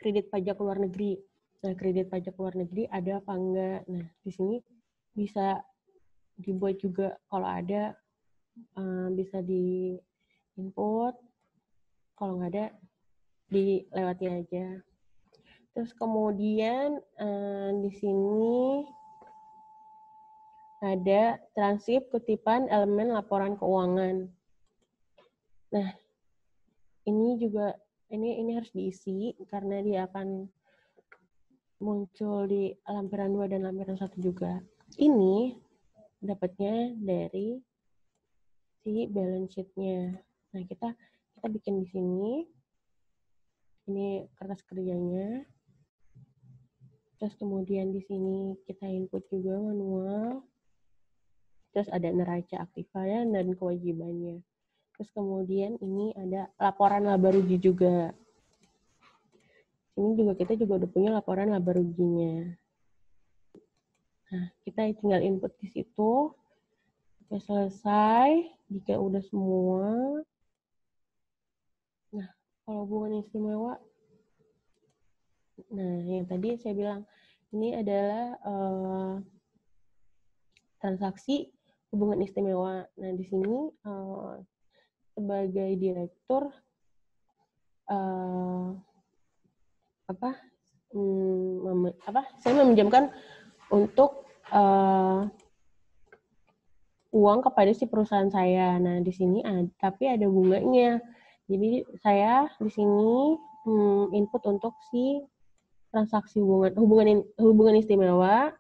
Speaker 3: kredit pajak luar negeri. Nah, kredit pajak luar negeri ada apa enggak? Nah, di sini bisa dibuat juga. Kalau ada, bisa di input. Kalau nggak ada, dilewatin aja. Terus kemudian di sini ada transkrip kutipan elemen laporan keuangan. Nah, ini juga ini harus diisi karena dia akan muncul di lampiran 2 dan lampiran 1 juga. Ini dapatnya dari si balance sheet-nya. Nah, kita bikin di sini. Ini kertas kerjanya. Terus kemudian di sini kita input juga manual. Terus ada neraca aktifnya dan kewajibannya. Terus kemudian ini ada laporan laba rugi juga. Ini juga kita juga udah punya laporan laba ruginya. Nah, kita tinggal input di situ. Sampai selesai. Jika udah semua. Nah, kalau hubungan istimewa. Nah, yang tadi saya bilang. Ini adalah transaksi hubungan istimewa. Nah, di sini sebagai direktur saya meminjamkan untuk uang kepada si perusahaan saya. Nah, di sini tapi ada bunganya. Jadi saya di sini input untuk si transaksi hubungan istimewa.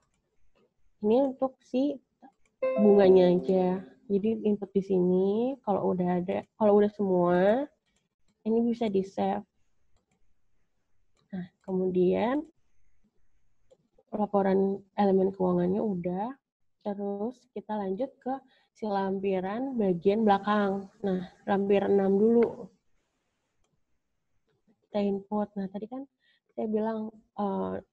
Speaker 3: Ini untuk si bunganya aja. Jadi input di sini kalau udah semua ini bisa di-save. Nah, kemudian laporan elemen keuangannya udah. Terus kita lanjut ke si lampiran bagian belakang. Nah, lampiran 6 dulu. Kita input. Nah, tadi kan saya bilang,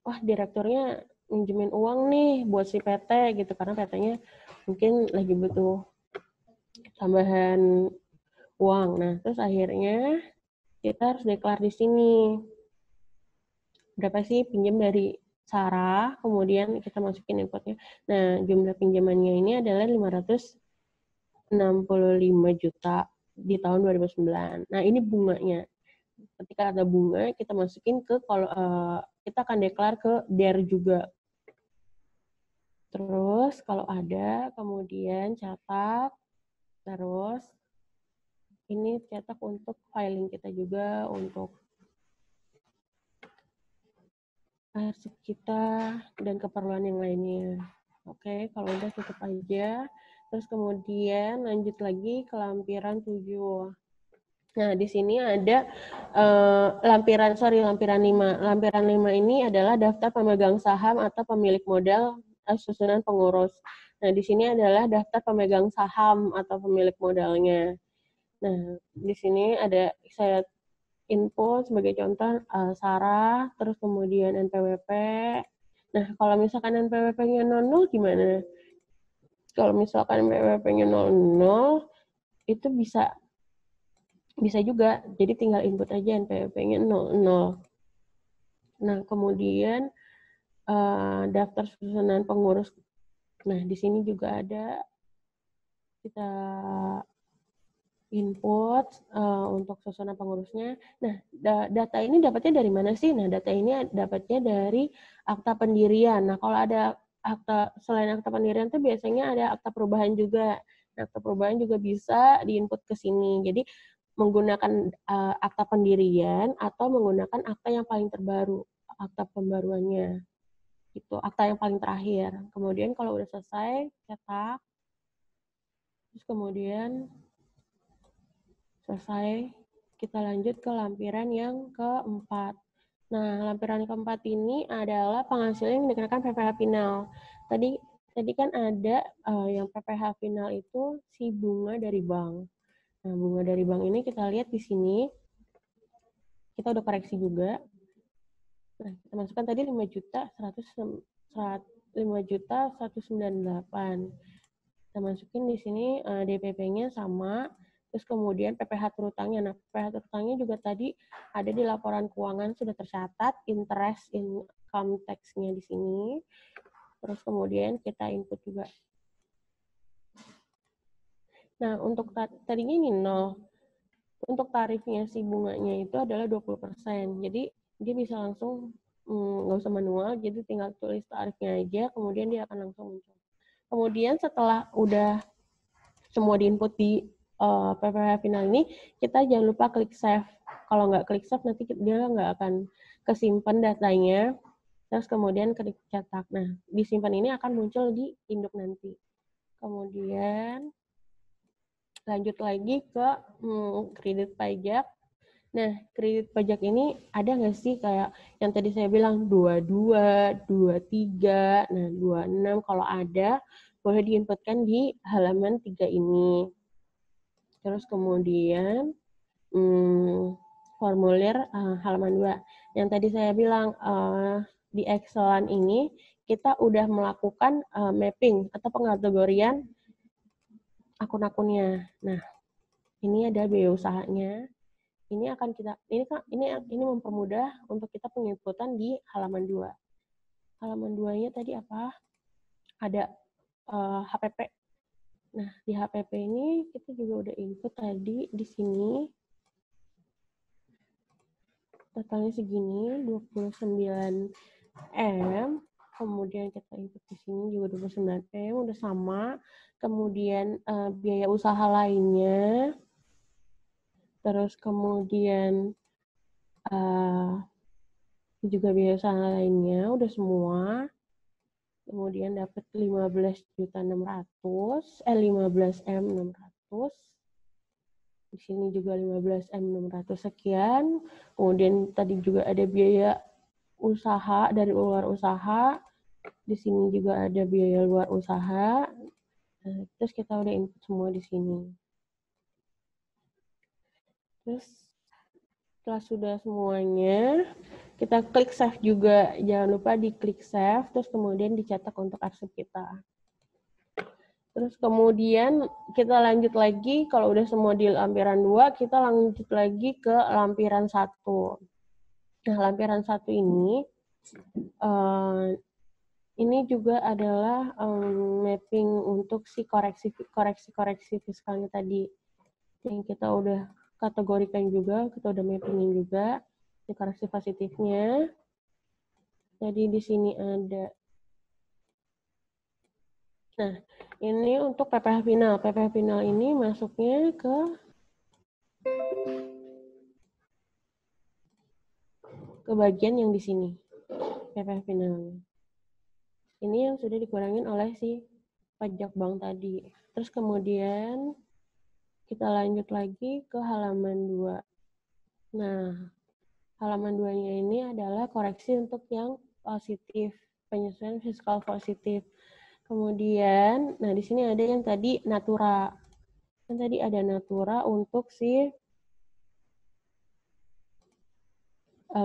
Speaker 3: wah direkturnya minjemin uang nih buat si PT gitu. Karena PT-nya mungkin lagi butuh tambahan uang. Nah, terus akhirnya kita harus deklar di sini. Berapa sih pinjam dari Sarah, kemudian kita masukin inputnya. Nah, jumlah pinjamannya ini adalah 565 juta di tahun 2009. Nah, ini bunganya. Ketika ada bunga, kita masukin kita akan deklar ke DER juga. Terus, kalau ada, kemudian cetak. Terus, ini cetak untuk filing kita juga, untuk arsip kita, dan keperluan yang lainnya. Oke, kalau udah tutup aja. Terus kemudian lanjut lagi ke lampiran 7. Nah, di sini ada lampiran 5. Lampiran 5 ini adalah daftar pemegang saham atau pemilik modal susunan pengurus. Nah, di sini adalah daftar pemegang saham atau pemilik modalnya. Nah, di sini ada saya input sebagai contoh Sarah, terus kemudian NPWP. Nah, kalau misalkan NPWP-nya 00 gimana? Kalau misalkan NPWP-nya 00, itu bisa juga. Jadi tinggal input aja NPWP-nya 00. Nah, kemudian daftar susunan pengurus. Nah, di sini juga ada kita input untuk susunan pengurusnya. Nah, data ini dapatnya dari mana sih? Nah, data ini dapatnya dari akta pendirian. Nah, kalau ada selain akta pendirian itu biasanya ada akta perubahan juga. Nah, akta perubahan juga bisa diinput ke sini. Jadi, menggunakan akta pendirian atau menggunakan akta yang paling terbaru, akta pembaruannya. Itu akta yang paling terakhir. Kemudian kalau udah selesai, cetak. Terus kemudian selesai, kita lanjut ke lampiran yang keempat. Nah, lampiran keempat ini adalah penghasilan yang dikenakan PPh final. Tadi kan ada yang PPh final itu si bunga dari bank. Nah, bunga dari bank ini kita lihat di sini. kita udah koreksi juga. Nah, kita masukkan tadi 5.198. Kita masukin di sini DPP-nya sama, terus kemudian PPh terutangnya. Nah, PPh terutangnya juga tadi ada di laporan keuangan sudah tercatat, interest income tax-nya di sini. Terus kemudian kita input juga. Nah, untuk tadinya ini 0. Untuk tarifnya si bunganya itu adalah 20%. Jadi, dia bisa langsung nggak usah manual, jadi tinggal tulis tarifnya aja, kemudian dia akan langsung muncul. Kemudian setelah udah semua diinput di PPh final ini, kita jangan lupa klik save. Kalau nggak klik save, nanti dia nggak akan kesimpan datanya. Terus kemudian klik cetak. Nah, disimpan ini akan muncul di induk nanti. Kemudian lanjut lagi ke kredit pajak. Nah, kredit pajak ini ada nggak sih kayak yang tadi saya bilang 22, 23, nah 26 kalau ada boleh diinputkan di halaman 3 ini. Terus kemudian formulir halaman 2. Yang tadi saya bilang di Excelan ini kita udah melakukan mapping atau pengategorian akun-akunnya. Nah, ini ada biaya usahanya. Ini akan kita ini mempermudah untuk kita penginputan di halaman 2. Halaman 2-nya tadi apa? Ada HPP. Nah, di HPP ini kita juga udah input tadi di sini. Totalnya segini 29 M. Kemudian kita input di sini juga 29 M udah sama. Kemudian biaya usaha lainnya. Terus kemudian juga biaya usaha lainnya udah semua. Kemudian dapat 15.600, 15M600. Di sini juga 15M600 sekian. Kemudian tadi juga ada biaya usaha dari luar usaha. Di sini juga ada biaya luar usaha. Nah, terus kita udah input semua di sini. Terus setelah sudah semuanya, kita klik save juga. Jangan lupa diklik save, terus kemudian dicetak untuk arsip kita. Terus kemudian kita lanjut lagi, kalau udah semua di lampiran 2, kita lanjut lagi ke lampiran 1. Nah, lampiran 1 ini juga adalah mapping untuk si koreksi fiskalnya tadi. Yang kita udah kategorikan juga, kita udah mappingin juga di koreksi positifnya. Jadi di sini ada. Nah, ini untuk PPh final. PPh final ini masuknya ke bagian yang di sini. PPh finalnya. Ini yang sudah dikurangin oleh si pajak bank tadi. Terus kemudian kita lanjut lagi ke halaman 2. Nah, halaman 2-nya ini adalah koreksi untuk yang positif, penyesuaian fiskal positif. Kemudian, nah di sini ada yang tadi natura. Kan tadi ada natura untuk si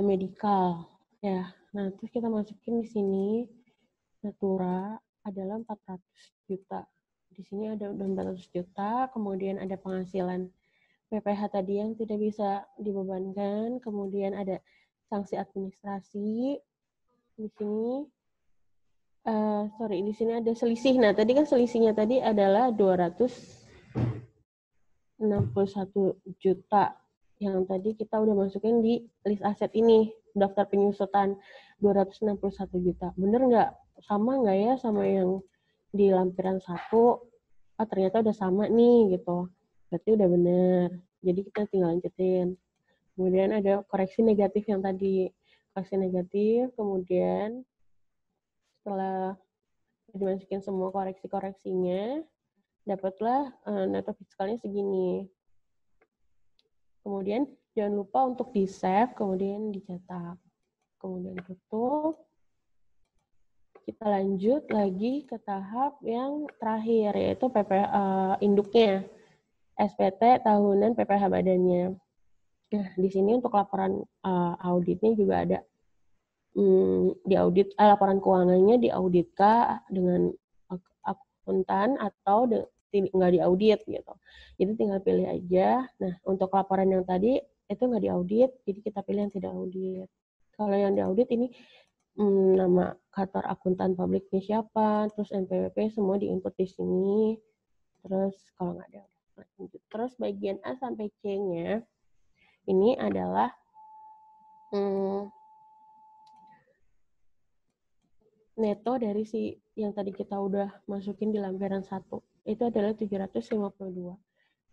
Speaker 3: medical. Ya, nah terus kita masukin di sini natura adalah 400 juta. Di sini ada udah 400 juta, kemudian ada penghasilan PPh tadi yang tidak bisa dibebankan, kemudian ada sanksi administrasi. Di sini di sini ada selisih. Nah, tadi kan selisihnya tadi adalah 261 juta. Yang tadi kita udah masukin di list aset ini, daftar penyusutan 261 juta. Bener nggak? Sama nggak ya sama yang di lampiran 1? Oh, ternyata udah sama nih, gitu. Berarti udah bener. Jadi kita tinggal lanjutin. Kemudian ada koreksi negatif yang tadi. Koreksi negatif, kemudian setelah dimasukin semua koreksi-koreksinya, dapatlah neto fiskalnya segini. Kemudian jangan lupa untuk di-save, kemudian dicetak. Kemudian tutup. Kita lanjut lagi ke tahap yang terakhir, yaitu induknya. SPT tahunan PPh badannya. Nah, di sini untuk laporan auditnya juga ada laporan keuangannya diaudit kah dengan akuntan atau nggak diaudit gitu. Jadi tinggal pilih aja. Nah, untuk laporan yang tadi itu nggak diaudit, jadi kita pilih yang tidak audit. Kalau yang diaudit ini nama kantor akuntan publiknya siapa, terus NPWP semua diinput di sini. Terus kalau nggak ada, lanjut. Terus bagian A sampai C-nya ini adalah neto dari si yang tadi kita udah masukin di lampiran 1. Itu adalah 752.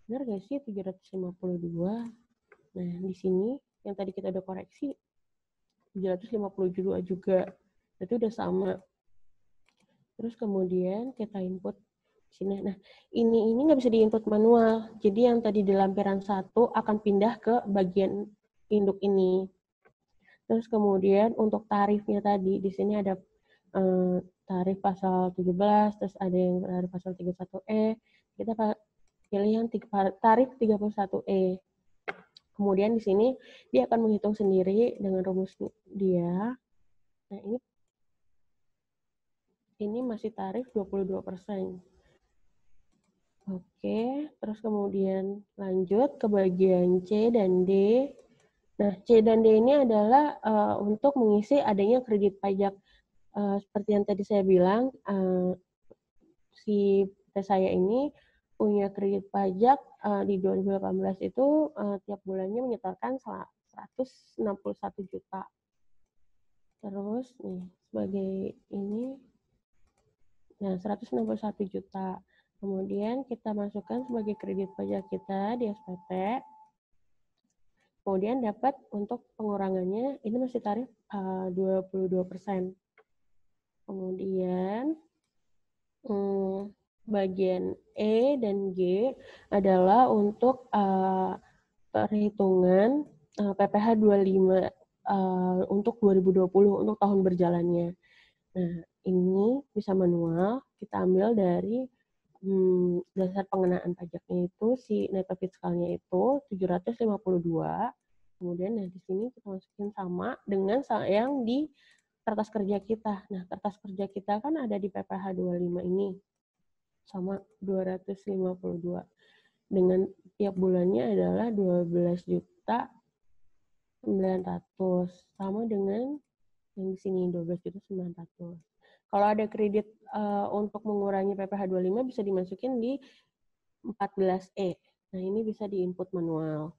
Speaker 3: Benar nggak sih 752? Nah, di sini yang tadi kita udah koreksi 752 juga. Itu udah sama. Terus kemudian kita input sini. Nah, ini nggak bisa diinput manual. Jadi yang tadi di lampiran 1 akan pindah ke bagian induk ini. Terus kemudian untuk tarifnya tadi, di sini ada tarif pasal 17, terus ada yang tarif pasal 31E. Kita pilih yang tarif 31E. Kemudian di sini dia akan menghitung sendiri dengan rumus dia. Nah, ini masih tarif 22%. Oke, terus kemudian lanjut ke bagian C dan D. Nah, C dan D ini adalah untuk mengisi adanya kredit pajak. Seperti yang tadi saya bilang, si saya ini punya kredit pajak di 2018 itu tiap bulannya menyetorkan 161 juta. Terus nih sebagai ini, nah 161 juta. Kemudian kita masukkan sebagai kredit pajak kita di SPT. Kemudian dapat untuk pengurangannya ini masih tarif 22%. Kemudian bagian E dan G adalah untuk perhitungan PPh 25 untuk 2020 untuk tahun berjalannya. Nah, ini bisa manual, kita ambil dari dasar pengenaan pajaknya itu si neto fiskalnya itu 752. Kemudian di sini kita masukin sama dengan yang di kertas kerja kita. Nah, kertas kerja kita kan ada di PPh 25 ini. Sama 252. Dengan tiap bulannya adalah 12.900. Sama dengan yang di sini 12.900. Kalau ada kredit untuk mengurangi PPh 25 bisa dimasukin di 14E. Nah, ini bisa diinput manual.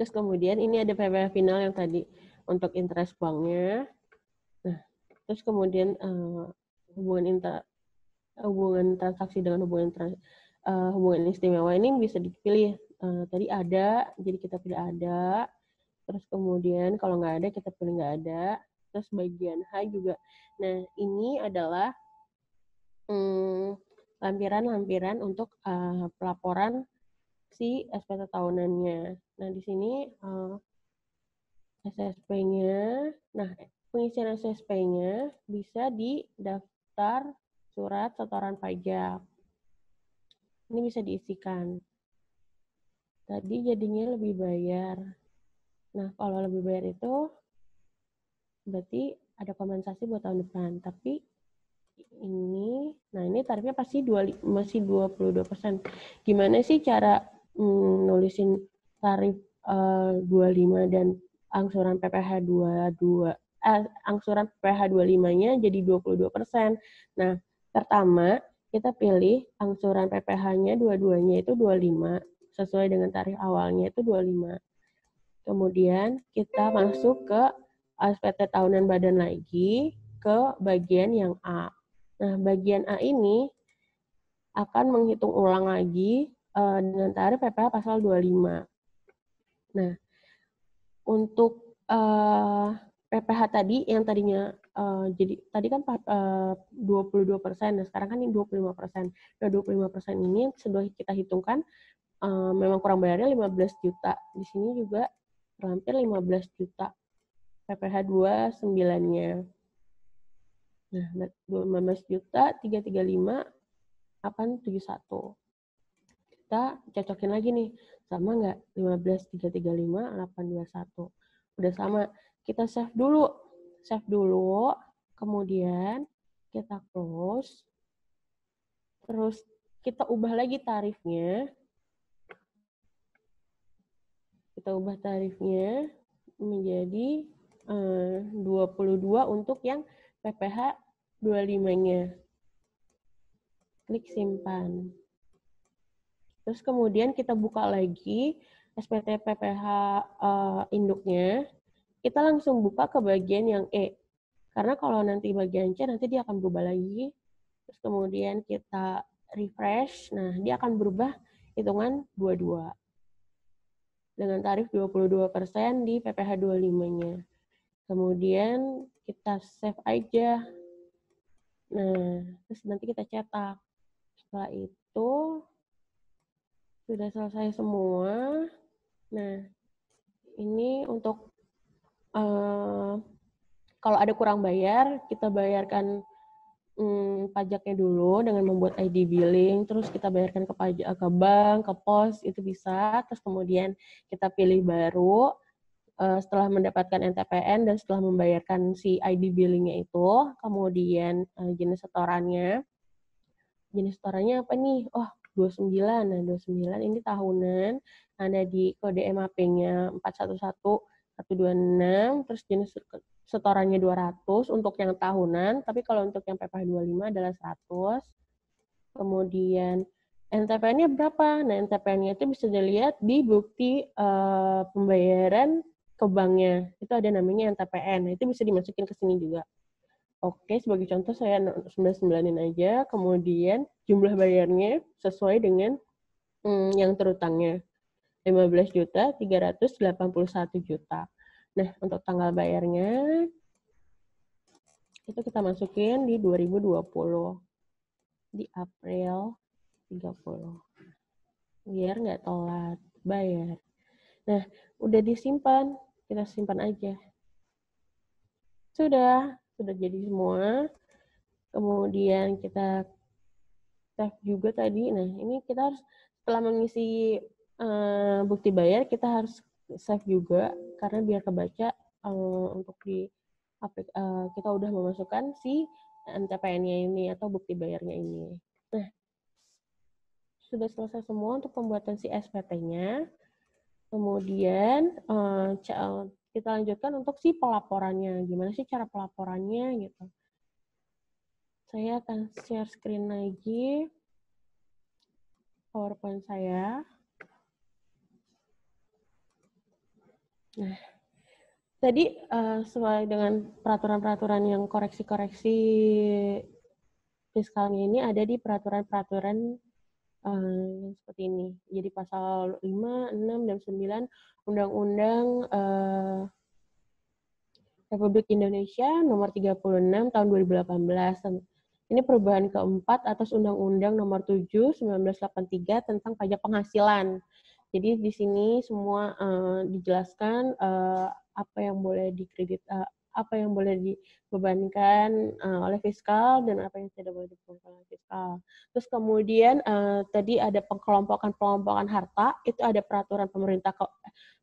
Speaker 3: Terus kemudian ini ada PPh final yang tadi untuk interest banknya. Nah, terus kemudian hubungan transaksi dengan hubungan istimewa ini bisa dipilih. Tadi ada, jadi kita pilih ada. Terus kemudian kalau nggak ada, kita pilih nggak ada. Terus bagian H juga. Nah, ini adalah lampiran-lampiran untuk pelaporan si SPT tahunannya. Nah, di sini SSP-nya, nah pengisian SSP-nya bisa di daftar surat setoran pajak. Ini bisa diisikan. Tadi jadinya lebih bayar. Nah, kalau lebih bayar itu berarti ada kompensasi buat tahun depan. Tapi ini tarifnya pasti masih 22%. Gimana sih cara nulisin tarif 25 dan angsuran PPh 22 angsuran PPh 25-nya jadi 22%. Nah, pertama kita pilih angsuran PPh-nya dua-duanya itu 25 sesuai dengan tarif awalnya itu 25. Kemudian kita masuk ke SPT tahunan badan lagi ke bagian yang A. Nah, bagian A ini akan menghitung ulang lagi dengan tarif PPh pasal 25. Nah, untuk PPh tadi yang tadinya jadi tadi kan 22%, nah sekarang kan ini 25%. Nah, 25% ini sudah kita hitungkan memang kurang bayarnya 15 juta. Di sini juga terlampir 15 juta. PPh 29-nya. Nah, 15 juta 335 871. kita cocokin lagi nih, sama nggak 15.335, 821. Udah sama, kita save dulu, kemudian kita close, terus kita ubah lagi tarifnya, menjadi 22 untuk yang PPh 25-nya. Klik simpan. Terus kemudian kita buka lagi SPT PPh induknya, kita langsung buka ke bagian yang E. Karena kalau nanti bagian C, nanti dia akan berubah lagi. Terus kemudian kita refresh, nah dia akan berubah hitungan 22. Dengan tarif 22% di PPh 25-nya. Kemudian kita save aja. Nah, terus nanti kita cetak. Setelah itu, sudah selesai semua. Nah, ini untuk kalau ada kurang bayar, kita bayarkan pajaknya dulu dengan membuat ID billing, terus kita bayarkan ke pajak, ke bank, ke pos, itu bisa. Terus kemudian kita pilih baru setelah mendapatkan NTPN dan setelah membayarkan si ID billingnya itu, kemudian jenis setorannya. Jenis setorannya apa nih? Oh, 29. Nah, 29 ini tahunan, ada di kode MAP-nya 411126, terus jenis setorannya 200 untuk yang tahunan, tapi kalau untuk yang PPh 25 adalah 100. Kemudian NTPN-nya berapa? Nah, NTPN-nya itu bisa dilihat di bukti pembayaran ke banknya. Itu ada namanya NTPN. Nah, itu bisa dimasukin ke sini juga. Oke, sebagai contoh saya 99-in aja, kemudian jumlah bayarnya sesuai dengan yang terutangnya. 15.381.000.000. Nah, untuk tanggal bayarnya, itu kita masukin di 2020. Di April 30. Biar nggak telat bayar. Nah, udah disimpan. Kita simpan aja. Sudah jadi semua. Kemudian kita save juga tadi. Nah, ini kita harus setelah mengisi bukti bayar, kita harus save juga karena biar kebaca untuk di kita udah memasukkan si NTPN-nya ini atau bukti bayarnya ini. Nah, sudah selesai semua untuk pembuatan si SPT-nya. Kemudian kita lanjutkan untuk si pelaporannya. Gimana sih cara pelaporannya gitu. Saya akan share screen lagi PowerPoint saya. Nah, tadi sesuai dengan peraturan-peraturan yang koreksi-koreksi fiskalnya ini ada di peraturan-peraturan seperti ini. Jadi pasal 5, 6, dan 9 Undang-Undang Republik Indonesia nomor 36 tahun 2018. Ini perubahan keempat atas Undang-Undang nomor 7 1983 tentang pajak penghasilan. Jadi di sini semua dijelaskan apa yang boleh dikredit, apa yang boleh dibebankan oleh fiskal dan apa yang tidak boleh dibebankan oleh fiskal. Terus kemudian tadi ada pengelompokan harta, itu ada peraturan pemerintah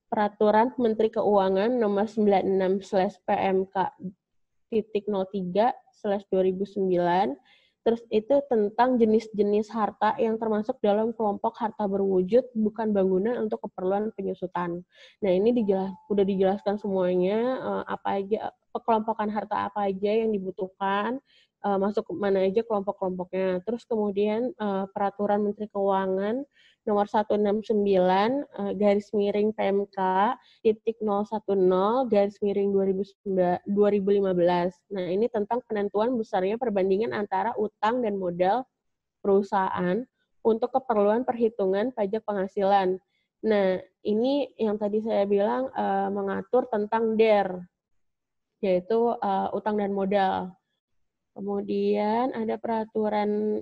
Speaker 3: Peraturan Menteri Keuangan nomor 96/PMK.03/2009. Terus itu tentang jenis-jenis harta yang termasuk dalam kelompok harta berwujud bukan bangunan untuk keperluan penyusutan. Nah, ini udah dijelaskan semuanya apa aja kelompokan harta apa aja yang dibutuhkan, masuk mana aja kelompok-kelompoknya. Terus kemudian Peraturan Menteri Keuangan nomor 169/PMK.010/2015. Nah, ini tentang penentuan besarnya perbandingan antara utang dan modal perusahaan untuk keperluan perhitungan pajak penghasilan. Nah, ini yang tadi saya bilang mengatur tentang DER, yaitu utang dan modal. Kemudian ada peraturan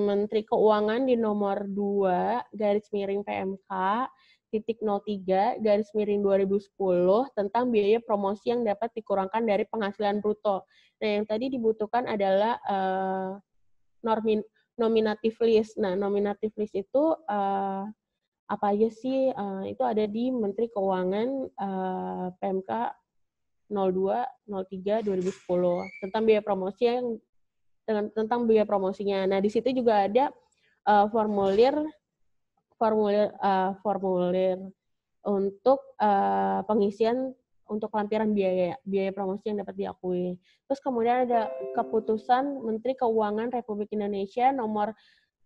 Speaker 3: Menteri Keuangan di nomor 2/PMK.03/2010 tentang biaya promosi yang dapat dikurangkan dari penghasilan bruto. Nah, yang tadi dibutuhkan adalah nominative list. Nah, nominative list itu apa aja sih? Itu ada di Menteri Keuangan PMK 02/03/2010 tentang biaya promosi tentang biaya promosinya. Nah, di situ juga ada formulir untuk pengisian untuk lampiran biaya promosi yang dapat diakui. Terus kemudian ada keputusan Menteri Keuangan Republik Indonesia nomor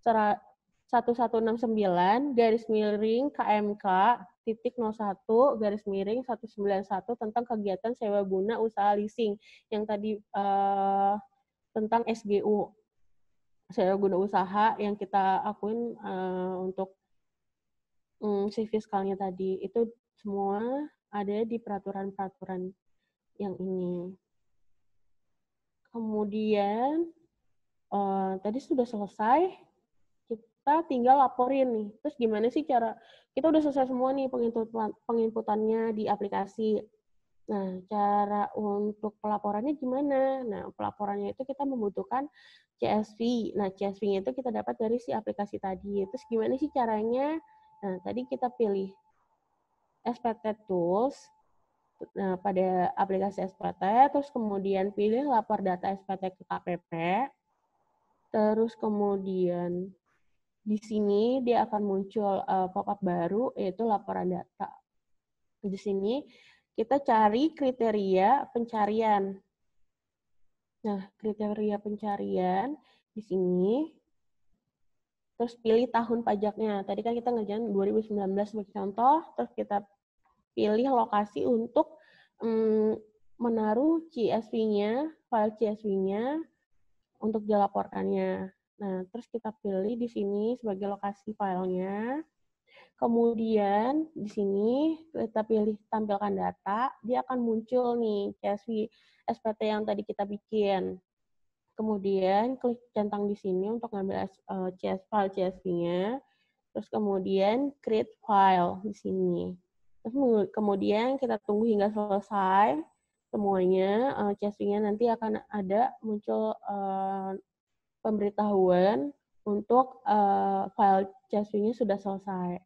Speaker 3: 1190/KMK-01/191 tentang kegiatan sewa guna usaha leasing yang tadi tentang SGU, sewa guna usaha yang kita akuin untuk si fiskalnya tadi. Itu semua ada di peraturan-peraturan yang ini. Kemudian tadi sudah selesai, kita tinggal laporin nih. Terus gimana sih cara, kita udah selesai semua nih penginputannya di aplikasi. Nah, cara untuk pelaporannya gimana? Nah, pelaporannya itu kita membutuhkan CSV. Nah, CSV-nya itu kita dapat dari si aplikasi tadi. Terus gimana sih caranya? Nah, tadi kita pilih SPT Tools pada aplikasi SPT, terus kemudian pilih lapor data SPT ke KPP, terus kemudian di sini dia akan muncul pop-up baru, yaitu laporan data. Di sini kita cari kriteria pencarian. Nah, kriteria pencarian di sini, terus pilih tahun pajaknya. Tadi kan kita ngerjain 2019 sebagai contoh, terus kita pilih lokasi untuk menaruh CSV-nya, file CSV-nya untuk dilaporkannya. Nah, terus kita pilih di sini sebagai lokasi filenya. Kemudian di sini kita pilih tampilkan data, dia akan muncul nih CSV SPT yang tadi kita bikin. Kemudian klik centang di sini untuk ngambil file CSV-nya. Terus kemudian create file di sini. Terus kemudian kita tunggu hingga selesai semuanya. CSV-nya nanti akan ada muncul pemberitahuan untuk file CSV-nya sudah selesai.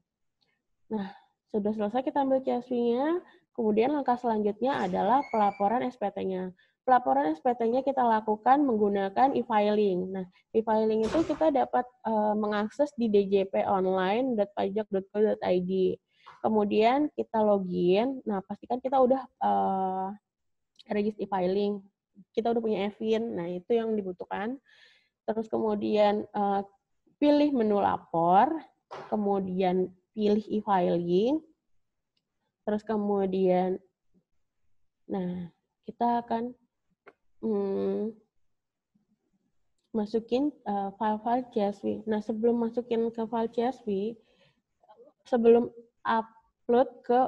Speaker 3: Nah, sudah selesai kita ambil CSV-nya, kemudian langkah selanjutnya adalah pelaporan SPT-nya. Pelaporan SPT-nya kita lakukan menggunakan e-filing. Nah, e-filing itu kita dapat mengakses di djponline.pajak.go.id. Kemudian kita login. Nah, pastikan kita udah register e-filing. Kita udah punya e-fin. Nah, itu yang dibutuhkan. Terus kemudian pilih menu lapor, kemudian pilih e-filing, terus kemudian, nah kita akan masukin file-file CSV. Nah, sebelum masukin ke file CSV, sebelum upload ke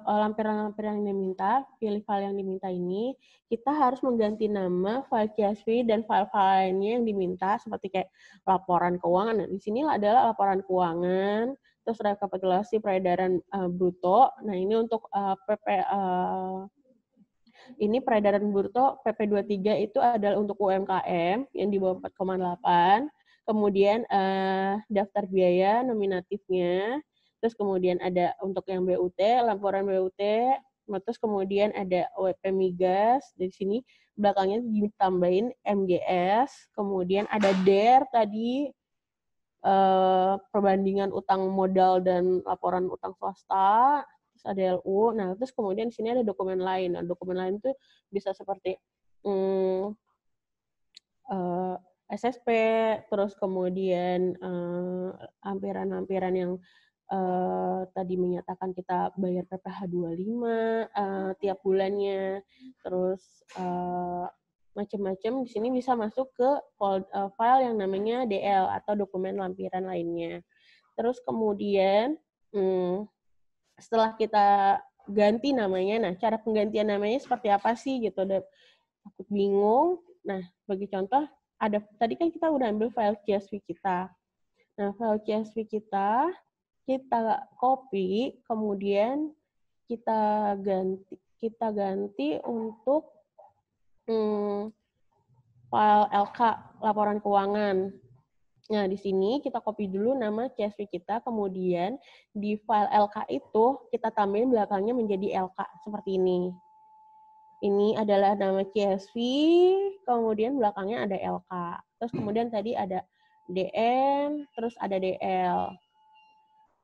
Speaker 3: lampiran-lampiran yang diminta, pilih file yang diminta ini, kita harus mengganti nama file CSV dan file-file lainnya yang diminta, seperti kayak laporan keuangan. Nah, di sini adalah laporan keuangan, terus rekapitulasi peredaran bruto. Nah, ini untuk ini peredaran bruto PP23 itu adalah untuk UMKM yang di bawah 4,8. Kemudian daftar biaya nominatifnya. Terus kemudian ada untuk yang BUT, laporan BUT. Terus kemudian ada OP migas. Di sini belakangnya ditambahin MGS. Kemudian ada DER tadi, perbandingan utang modal dan laporan utang swasta. Terus ada LU. Nah, terus kemudian di sini ada dokumen lain. Nah, dokumen lain itu bisa seperti SSP, terus kemudian lampiran-lampiran yang tadi menyatakan kita bayar PPh 25 tiap bulannya, terus macam-macam. Di sini bisa masuk ke file yang namanya DL atau dokumen lampiran lainnya. Terus kemudian setelah kita ganti namanya, nah cara penggantian namanya seperti apa sih gitu, udah takut bingung. Nah, bagi contoh, ada tadi kan kita udah ambil file CSV kita. Nah, file CSV kita copy, kemudian kita ganti untuk file LK, laporan keuangan. Nah, di sini kita copy dulu nama CSV kita, kemudian di file LK itu kita tambahin belakangnya menjadi LK, seperti ini. Ini adalah nama CSV, kemudian belakangnya ada LK. Terus kemudian tadi ada DM, terus ada DL.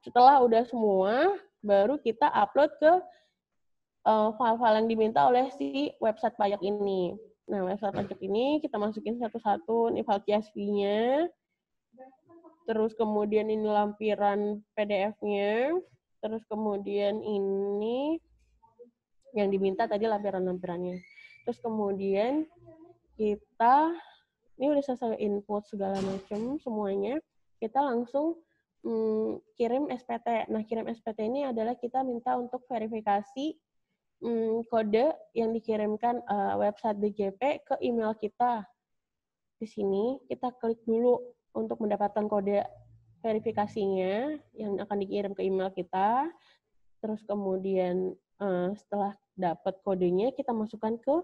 Speaker 3: Setelah udah semua, baru kita upload ke file-file yang diminta oleh si website pajak ini. Nah, website pajak ini kita masukin satu-satu nih file CSV-nya. Terus kemudian ini lampiran PDF-nya. Terus kemudian ini yang diminta tadi lampiran-lampirannya. Terus kemudian kita, ini udah selesai input segala macam semuanya, kita langsung kirim SPT. Nah, kirim SPT ini adalah kita minta untuk verifikasi kode yang dikirimkan website DJP ke email kita. Di sini kita klik dulu untuk mendapatkan kode verifikasinya yang akan dikirim ke email kita. Terus kemudian setelah dapat kodenya, kita masukkan ke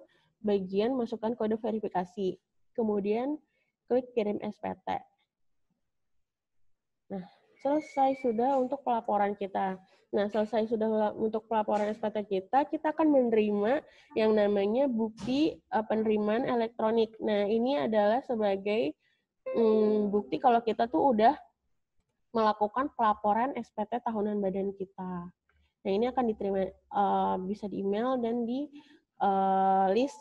Speaker 3: bagian masukkan kode verifikasi. Kemudian klik kirim SPT. Nah, selesai sudah untuk pelaporan kita. Nah, selesai sudah untuk pelaporan SPT kita akan menerima yang namanya bukti penerimaan elektronik. Nah, ini adalah sebagai bukti kalau kita tuh udah melakukan pelaporan SPT tahunan badan kita. Nah, ini akan diterima bisa di email dan di list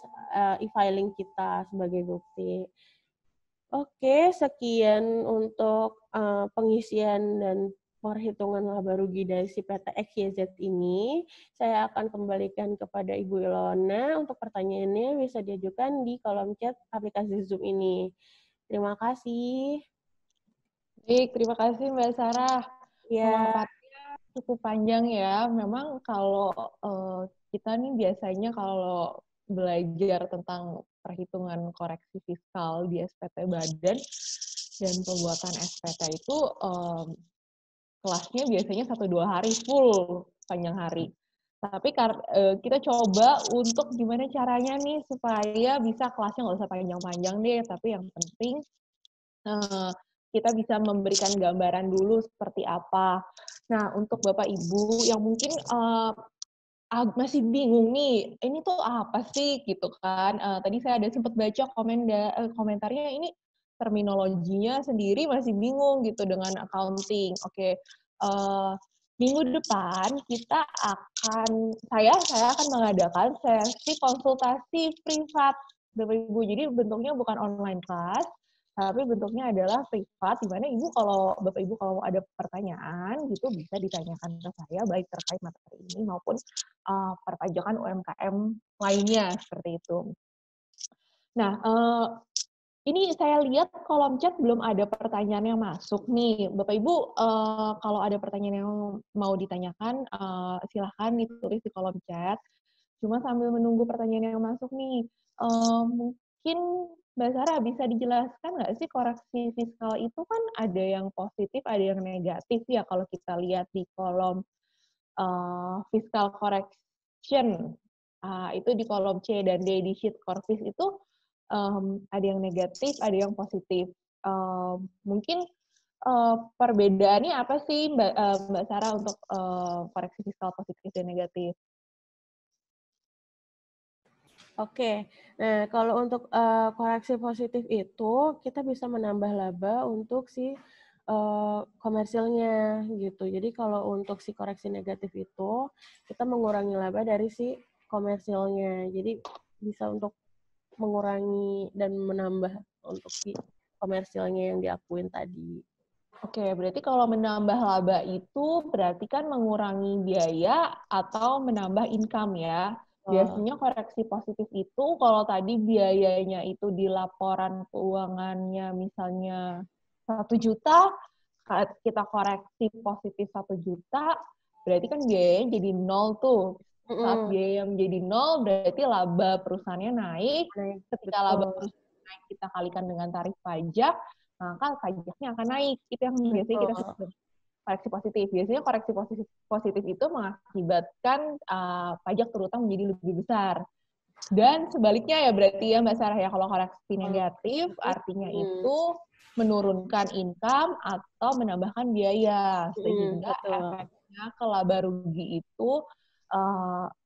Speaker 3: e-filing kita sebagai bukti. Oke, sekian untuk pengisian dan perhitungan laba rugi dari si PT XYZ ini. Saya akan kembalikan kepada Ibu Ilona untuk pertanyaannya bisa diajukan di kolom chat aplikasi Zoom ini. Terima kasih.
Speaker 2: Baik, terima kasih Mbak Sarah.
Speaker 3: Ya.
Speaker 2: Pemaparannya cukup panjang ya. Memang kalau kita nih biasanya kalau belajar tentang perhitungan koreksi fiskal di SPT Badan dan pembuatan SPT itu kelasnya biasanya 1-2 hari full panjang hari. Tapi kita coba untuk gimana caranya nih supaya bisa kelasnya nggak usah panjang-panjang deh, tapi yang penting kita bisa memberikan gambaran dulu seperti apa. Nah, untuk Bapak Ibu yang mungkin masih bingung nih, ini tuh apa sih gitu kan. Tadi saya ada sempat baca komentarnya, ini terminologinya sendiri masih bingung gitu dengan accounting. Oke, minggu depan saya akan mengadakan sesi konsultasi privat Bapak Ibu. Jadi bentuknya bukan online class, tapi bentuknya adalah privat, di mana Bapak Ibu kalau ada pertanyaan gitu bisa ditanyakan ke saya, baik terkait materi ini maupun perpajakan UMKM lainnya, seperti itu. Nah, ini saya lihat kolom chat belum ada pertanyaan yang masuk nih. Bapak Ibu, kalau ada pertanyaan yang mau ditanyakan, silahkan ditulis di kolom chat. Cuma sambil menunggu pertanyaan yang masuk nih, mungkin Mbak Sarah bisa dijelaskan nggak sih koreksi fiskal itu kan ada yang positif, ada yang negatif ya kalau kita lihat di kolom fiscal correction, itu di kolom C dan D di sheet Corfis itu ada yang negatif, ada yang positif. Mungkin perbedaannya apa sih Mbak Sarah untuk koreksi fiskal positif dan negatif?
Speaker 3: Oke, nah kalau untuk koreksi positif itu kita bisa menambah laba untuk si komersilnya gitu. Jadi kalau untuk si koreksi negatif itu kita mengurangi laba dari si komersilnya. Jadi bisa untuk mengurangi dan menambah untuk si komersilnya yang diakuin tadi.
Speaker 2: Oke, berarti kalau menambah laba itu berarti kan mengurangi biaya atau menambah income ya. Biasanya koreksi positif itu kalau tadi biayanya itu di laporan keuangannya misalnya 1 juta, kita koreksi positif 1 juta, berarti kan biayanya jadi 0 tuh. Saat biaya menjadi 0 berarti laba perusahaannya naik. Ketika laba perusahaan naik kita kalikan dengan tarif pajak, maka pajaknya akan naik. Itu yang biasanya kita sebut koreksi positif. Biasanya koreksi positif itu mengakibatkan pajak terutang menjadi lebih besar. Dan sebaliknya ya berarti ya Mbak Sarah ya, kalau koreksi negatif artinya itu menurunkan income atau menambahkan biaya, sehingga efeknya ke laba rugi itu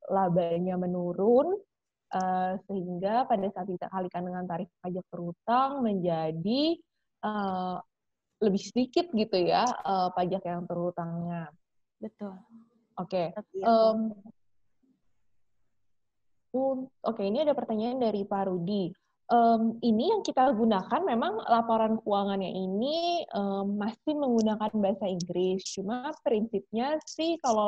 Speaker 2: labanya menurun, sehingga pada saat kita kalikan dengan tarif pajak terutang menjadi lebih sedikit gitu ya pajak yang terutangnya.
Speaker 3: Betul.
Speaker 2: Oke. Oke, ini ada pertanyaan dari Pak Rudi. Ini yang kita gunakan memang laporan keuangannya ini masih menggunakan bahasa Inggris. Cuma prinsipnya sih kalau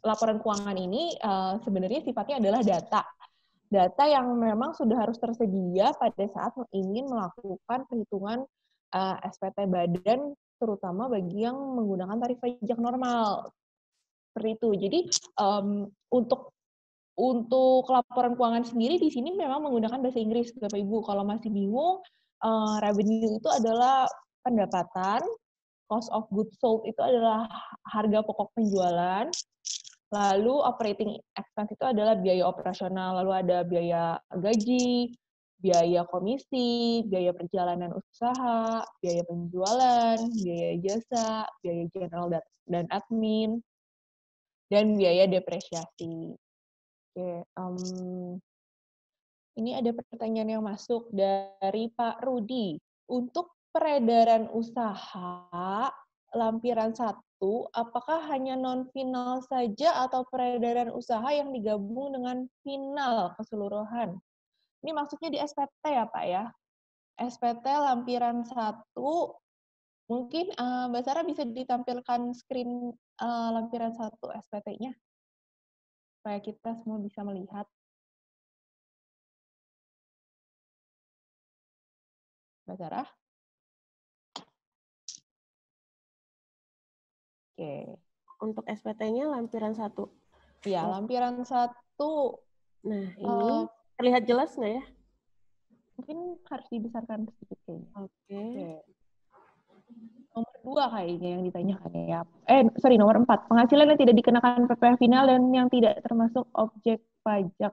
Speaker 2: laporan keuangan ini sebenarnya sifatnya adalah data. Data yang memang sudah harus tersedia pada saat ingin melakukan perhitungan SPT badan, terutama bagi yang menggunakan tarif pajak normal. Seperti itu. Jadi untuk laporan keuangan sendiri di sini memang menggunakan bahasa Inggris, Bapak Ibu. Kalau masih bingung, revenue itu adalah pendapatan, cost of goods sold itu adalah harga pokok penjualan, lalu operating expense itu adalah biaya operasional, lalu ada biaya gaji, biaya komisi, biaya perjalanan usaha, biaya penjualan, biaya jasa, biaya general dan admin, dan biaya depresiasi. Oke, ini ada pertanyaan yang masuk dari Pak Rudi. Untuk peredaran usaha lampiran 1, apakah hanya non-final saja atau peredaran usaha yang digabung dengan final keseluruhan? Ini maksudnya di SPT ya Pak ya? SPT lampiran 1, mungkin Mbak Sarah bisa ditampilkan screen lampiran 1 SPT-nya, supaya kita semua bisa melihat. Mbak Sarah? Oke.
Speaker 3: Untuk SPT-nya lampiran 1.
Speaker 2: Iya, lampiran 1.
Speaker 3: Nah, ini terlihat jelas nggak ya?
Speaker 2: Mungkin harus dibesarkan sedikit kayaknya.
Speaker 3: Oke.
Speaker 2: Nomor 2 kayaknya yang ditanyakan ya. Nomor 4. Penghasilan yang tidak dikenakan PPh final dan yang tidak termasuk objek pajak.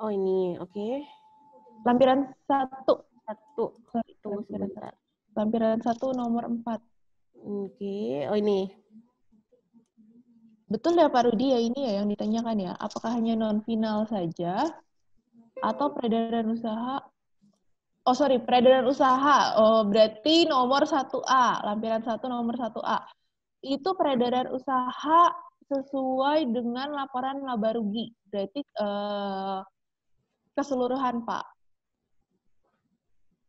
Speaker 3: Oh, ini. Oke.
Speaker 2: Lampiran 1.
Speaker 3: Tunggu sebentar.
Speaker 2: Lampiran 1 nomor 4.
Speaker 3: Oke. Oh, ini.
Speaker 2: Betul ya Pak Rudi ya, ini ya yang ditanyakan ya. Apakah hanya non-final saja atau peredaran usaha? Peredaran usaha. Berarti nomor 1A, lampiran 1 nomor 1A. Itu peredaran usaha sesuai dengan laporan laba rugi. Berarti keseluruhan, Pak.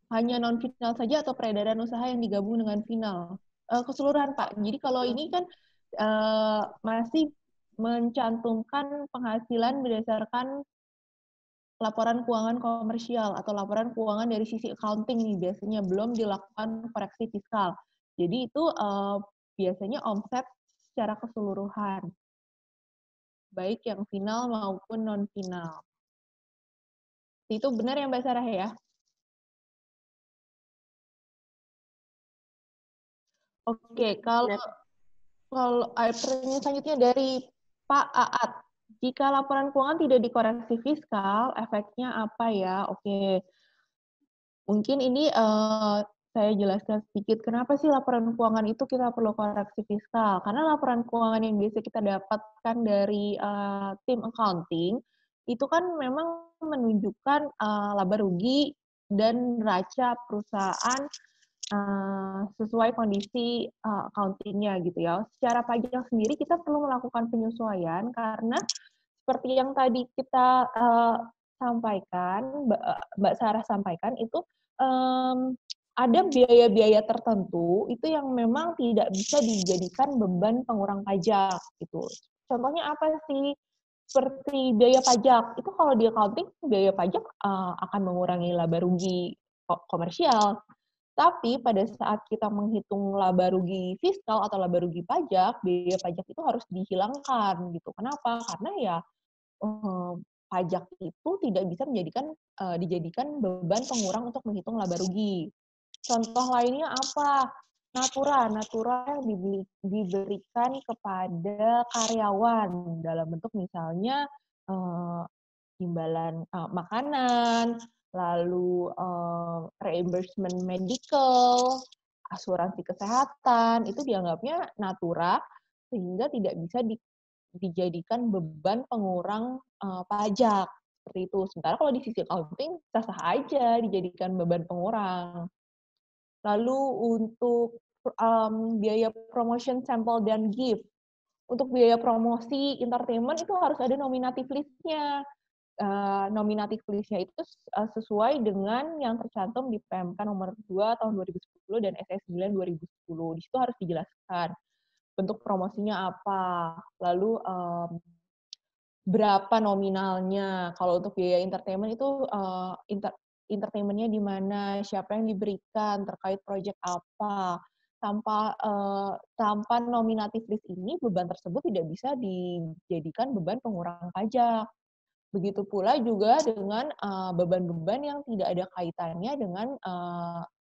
Speaker 2: Hanya non-final saja atau peredaran usaha yang digabung dengan final? Keseluruhan, Pak. Jadi kalau ini kan masih mencantumkan penghasilan berdasarkan laporan keuangan komersial atau laporan keuangan dari sisi accounting nih, biasanya belum dilakukan koreksi fiskal. Jadi itu biasanya omset secara keseluruhan, baik yang final maupun non-final. Itu benar ya Mbak Sarah ya? Oke, kalau pertanyaan selanjutnya dari Pak Aat. Jika laporan keuangan tidak dikoreksi fiskal, efeknya apa ya? Oke, mungkin ini saya jelaskan sedikit, kenapa sih laporan keuangan itu kita perlu koreksi fiskal? Karena laporan keuangan yang biasa kita dapatkan dari tim accounting, itu kan memang menunjukkan laba rugi dan neraca perusahaan sesuai kondisi accounting-nya gitu ya. Secara pajak sendiri kita perlu melakukan penyesuaian karena seperti yang tadi kita sampaikan, Mbak Sarah sampaikan itu ada biaya-biaya tertentu itu yang memang tidak bisa dijadikan beban pengurang pajak gitu. Contohnya apa sih? Seperti biaya pajak itu kalau di accounting biaya pajak akan mengurangi laba rugi komersial. Tapi pada saat kita menghitung laba rugi fiskal atau laba rugi pajak, biaya pajak itu harus dihilangkan gitu. Kenapa? Karena ya pajak itu tidak bisa dijadikan beban pengurang untuk menghitung laba rugi. Contoh lainnya apa? Natura yang diberikan kepada karyawan dalam bentuk misalnya imbalan makanan, lalu reimbursement medical, asuransi kesehatan, itu dianggapnya natura sehingga tidak bisa dijadikan beban pengurang pajak seperti itu. Sementara kalau di sisi accounting sah-sah aja dijadikan beban pengurang. Lalu untuk biaya promotion, sample, dan gift. Untuk biaya promosi, entertainment itu harus ada nominative list-nya. Nominative list-nya itu sesuai dengan yang tercantum di PMK nomor 2 tahun 2010 dan SS 9 2010. Di situ harus dijelaskan bentuk promosinya apa, lalu berapa nominalnya. Kalau untuk biaya entertainment itu entertainment-nya di mana, siapa yang diberikan, terkait proyek apa. Tanpa nominative list ini, beban tersebut tidak bisa dijadikan beban pengurang pajak. Begitu pula juga dengan beban-beban yang tidak ada kaitannya dengan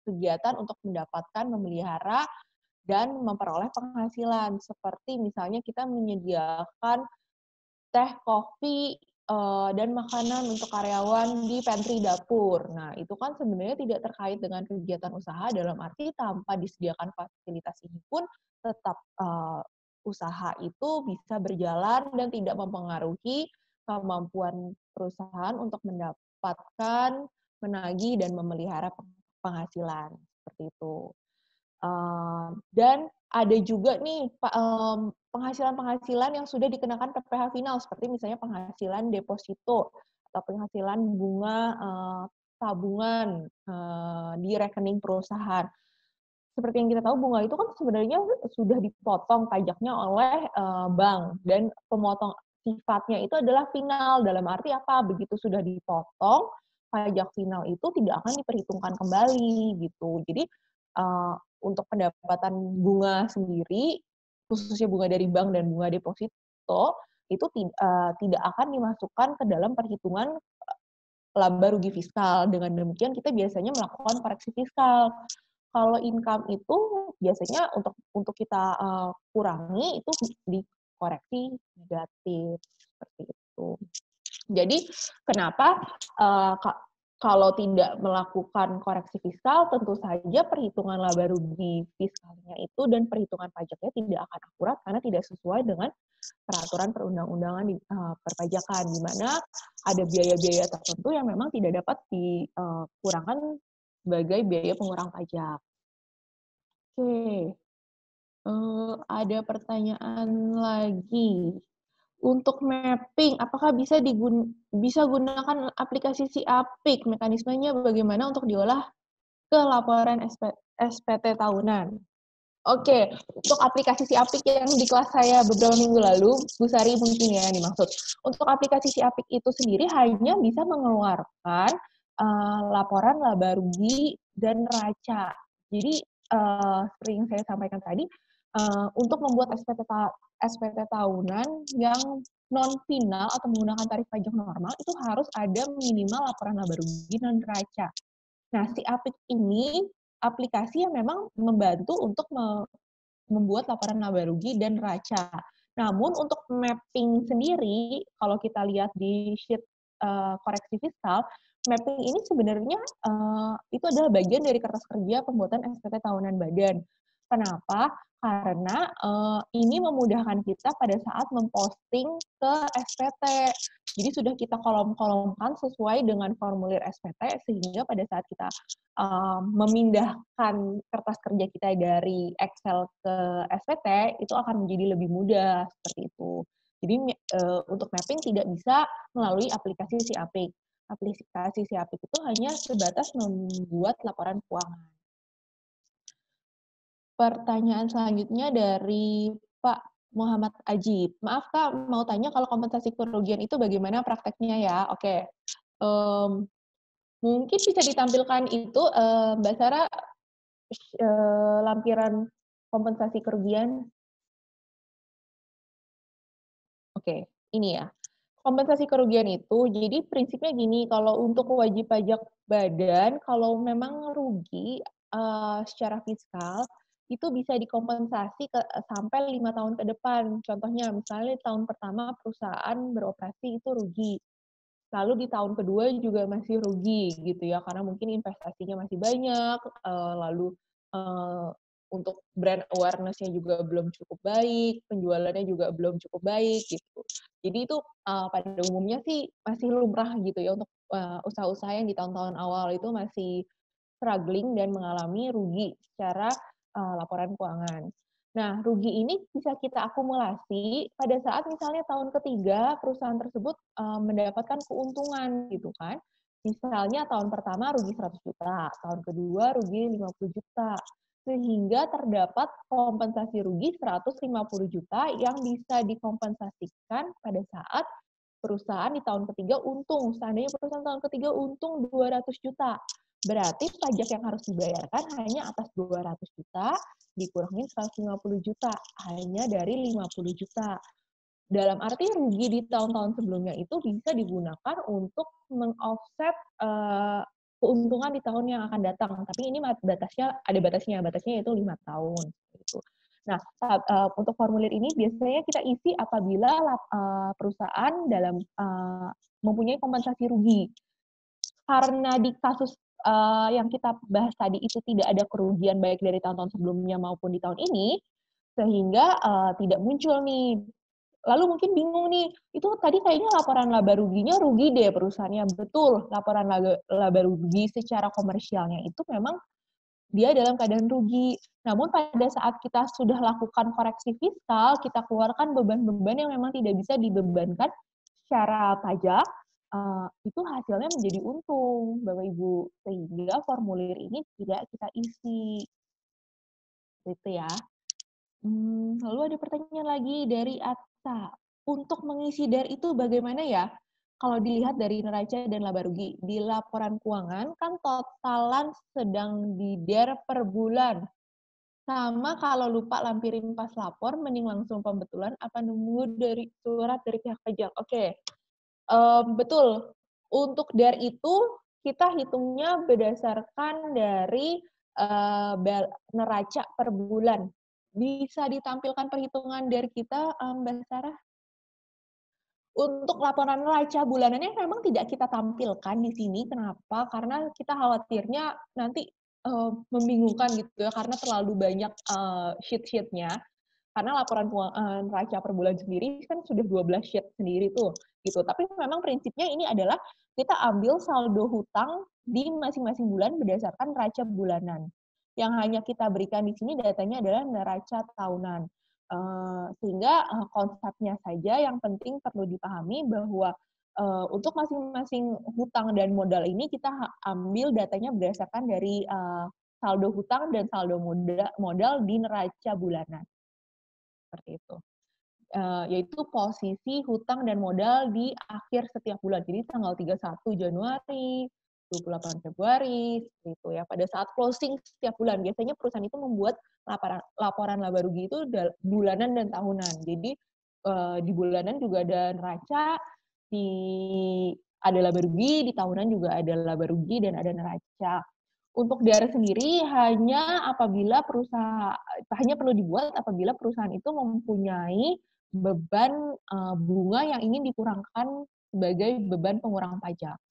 Speaker 2: kegiatan untuk mendapatkan, memelihara, dan memperoleh penghasilan. Seperti misalnya kita menyediakan teh, kopi, dan makanan untuk karyawan di pantry dapur. Nah, itu kan sebenarnya tidak terkait dengan kegiatan usaha, dalam arti tanpa disediakan fasilitas ini pun tetap usaha itu bisa berjalan dan tidak mempengaruhi kemampuan perusahaan untuk mendapatkan, menagih, dan memelihara penghasilan. Seperti itu. Dan ada juga nih penghasilan-penghasilan yang sudah dikenakan PPh final, seperti misalnya penghasilan deposito atau penghasilan bunga tabungan di rekening perusahaan. Seperti yang kita tahu, bunga itu kan sebenarnya sudah dipotong pajaknya oleh bank, dan pemotong sifatnya itu adalah final. Dalam arti apa? Begitu sudah dipotong, pajak final itu tidak akan diperhitungkan kembali gitu. Jadi untuk pendapatan bunga sendiri, khususnya bunga dari bank dan bunga deposito, itu tidak akan dimasukkan ke dalam perhitungan laba rugi fiskal. Dengan demikian kita biasanya melakukan koreksi fiskal. Kalau income itu biasanya untuk kita kurangi itu dikoreksi negatif seperti itu. Jadi kenapa kalau tidak melakukan koreksi fiskal, tentu saja perhitungan laba rugi fiskalnya itu dan perhitungan pajaknya tidak akan akurat karena tidak sesuai dengan peraturan perundang-undangan di perpajakan, di mana ada biaya-biaya tertentu yang memang tidak dapat dikurangkan sebagai biaya pengurang pajak. Oke, ada pertanyaan lagi. Untuk mapping, apakah bisa gunakan aplikasi si Apik? Mekanismenya bagaimana untuk diolah ke laporan SPT tahunan? Oke, untuk aplikasi si Apik yang di kelas saya beberapa minggu lalu, Bu Sari mungkin ya yang dimaksud. Untuk aplikasi si Apik itu sendiri hanya bisa mengeluarkan laporan laba rugi dan neraca. Jadi seperti yang saya sampaikan tadi, untuk membuat SPT tahunan yang non-final atau menggunakan tarif pajak normal, itu harus ada minimal laporan laba rugi dan neraca. Nah, si Apik ini aplikasi yang memang membantu untuk membuat laporan laba rugi dan neraca. Namun untuk mapping sendiri, kalau kita lihat di sheet koreksi fiskal, mapping ini sebenarnya itu adalah bagian dari kertas kerja pembuatan SPT tahunan badan. Kenapa? Karena ini memudahkan kita pada saat memposting ke SPT. Jadi sudah kita kolom-kolomkan sesuai dengan formulir SPT, sehingga pada saat kita memindahkan kertas kerja kita dari Excel ke SPT, itu akan menjadi lebih mudah, seperti itu. Jadi untuk mapping tidak bisa melalui aplikasi si Apik. Aplikasi si Apik itu hanya sebatas membuat laporan keuangan. Pertanyaan selanjutnya dari Pak Muhammad Ajib. Maaf Kak, mau tanya kalau kompensasi kerugian itu bagaimana prakteknya ya? Oke. Mungkin bisa ditampilkan itu, Mbak Sarah, lampiran kompensasi kerugian. Oke, ini ya. Kompensasi kerugian itu, jadi prinsipnya gini, kalau untuk wajib pajak badan, kalau memang rugi secara fiskal, itu bisa dikompensasi sampai 5 tahun ke depan. Contohnya, misalnya di tahun pertama perusahaan beroperasi itu rugi. Lalu di tahun kedua juga masih rugi gitu ya, karena mungkin investasinya masih banyak, lalu untuk brand awareness-nya juga belum cukup baik, penjualannya juga belum cukup baik gitu. Jadi itu pada umumnya sih masih lumrah gitu ya untuk usaha-usaha yang di tahun-tahun awal itu masih struggling dan mengalami rugi secara laporan keuangan. Nah, rugi ini bisa kita akumulasi pada saat misalnya tahun ketiga perusahaan tersebut mendapatkan keuntungan gitu kan. Misalnya tahun pertama rugi 100 juta, tahun kedua rugi 50 juta. Sehingga terdapat kompensasi rugi 150 juta yang bisa dikompensasikan pada saat perusahaan di tahun ketiga untung. Seandainya perusahaan tahun ketiga untung 200 juta. Berarti pajak yang harus dibayarkan hanya atas 200 juta dikurangin 150 juta, hanya dari 50 juta. Dalam arti rugi di tahun-tahun sebelumnya itu bisa digunakan untuk meng-offset keuntungan di tahun yang akan datang. Tapi ini batasnya ada batasnya yaitu 5 tahun. Gitu. Nah, untuk formulir ini biasanya kita isi apabila perusahaan dalam mempunyai kompensasi rugi. Karena di kasus yang kita bahas tadi itu tidak ada kerugian baik dari tahun-tahun sebelumnya maupun di tahun ini, sehingga tidak muncul nih. Lalu mungkin bingung nih, itu tadi kayaknya laporan laba ruginya rugi deh perusahaannya. Betul, laporan laba rugi secara komersialnya itu memang dia dalam keadaan rugi. Namun pada saat kita sudah lakukan koreksi fiskal, kita keluarkan beban-beban yang memang tidak bisa dibebankan secara pajak, itu hasilnya menjadi untung, Bapak Ibu. Sehingga formulir ini tidak kita isi. Gitu ya. Lalu ada pertanyaan lagi dari Atta. Untuk mengisi DAR itu bagaimana ya? Kalau dilihat dari neraca dan laba rugi, di laporan keuangan kan totalan sedang di DAR per bulan. Sama kalau lupa lampirin pas lapor, mending langsung pembetulan apa nunggu dari surat dari pihak pajak. Oke. Betul. Untuk DAR itu kita hitungnya berdasarkan dari neraca per bulan. Bisa ditampilkan perhitungan DAR kita, Mbak Sarah? Untuk laporan neraca bulanannya memang tidak kita tampilkan di sini. Kenapa? Karena kita khawatirnya nanti membingungkan gitu ya, karena terlalu banyak sheet-sheet-nya. Karena laporan neraca per bulan sendiri kan sudah 12 sheet sendiri tuh, gitu. Tapi memang prinsipnya ini adalah kita ambil saldo hutang di masing-masing bulan berdasarkan neraca bulanan. Yang hanya kita berikan di sini datanya adalah neraca tahunan. Sehingga konsepnya saja yang penting perlu dipahami bahwa untuk masing-masing hutang dan modal ini kita ambil datanya berdasarkan dari saldo hutang dan saldo modal di neraca bulanan. Seperti itu. Yaitu posisi hutang dan modal di akhir setiap bulan. Jadi tanggal 31 Januari, 28 Februari, gitu ya. Pada saat closing setiap bulan, biasanya perusahaan itu membuat laporan laba rugi itu bulanan dan tahunan. Jadi di bulanan juga ada neraca, ada laba rugi, di tahunan juga ada laba rugi dan ada neraca. Untuk DAR sendiri hanya perlu dibuat apabila perusahaan itu mempunyai beban bunga yang ingin dikurangkan sebagai beban pengurang pajak.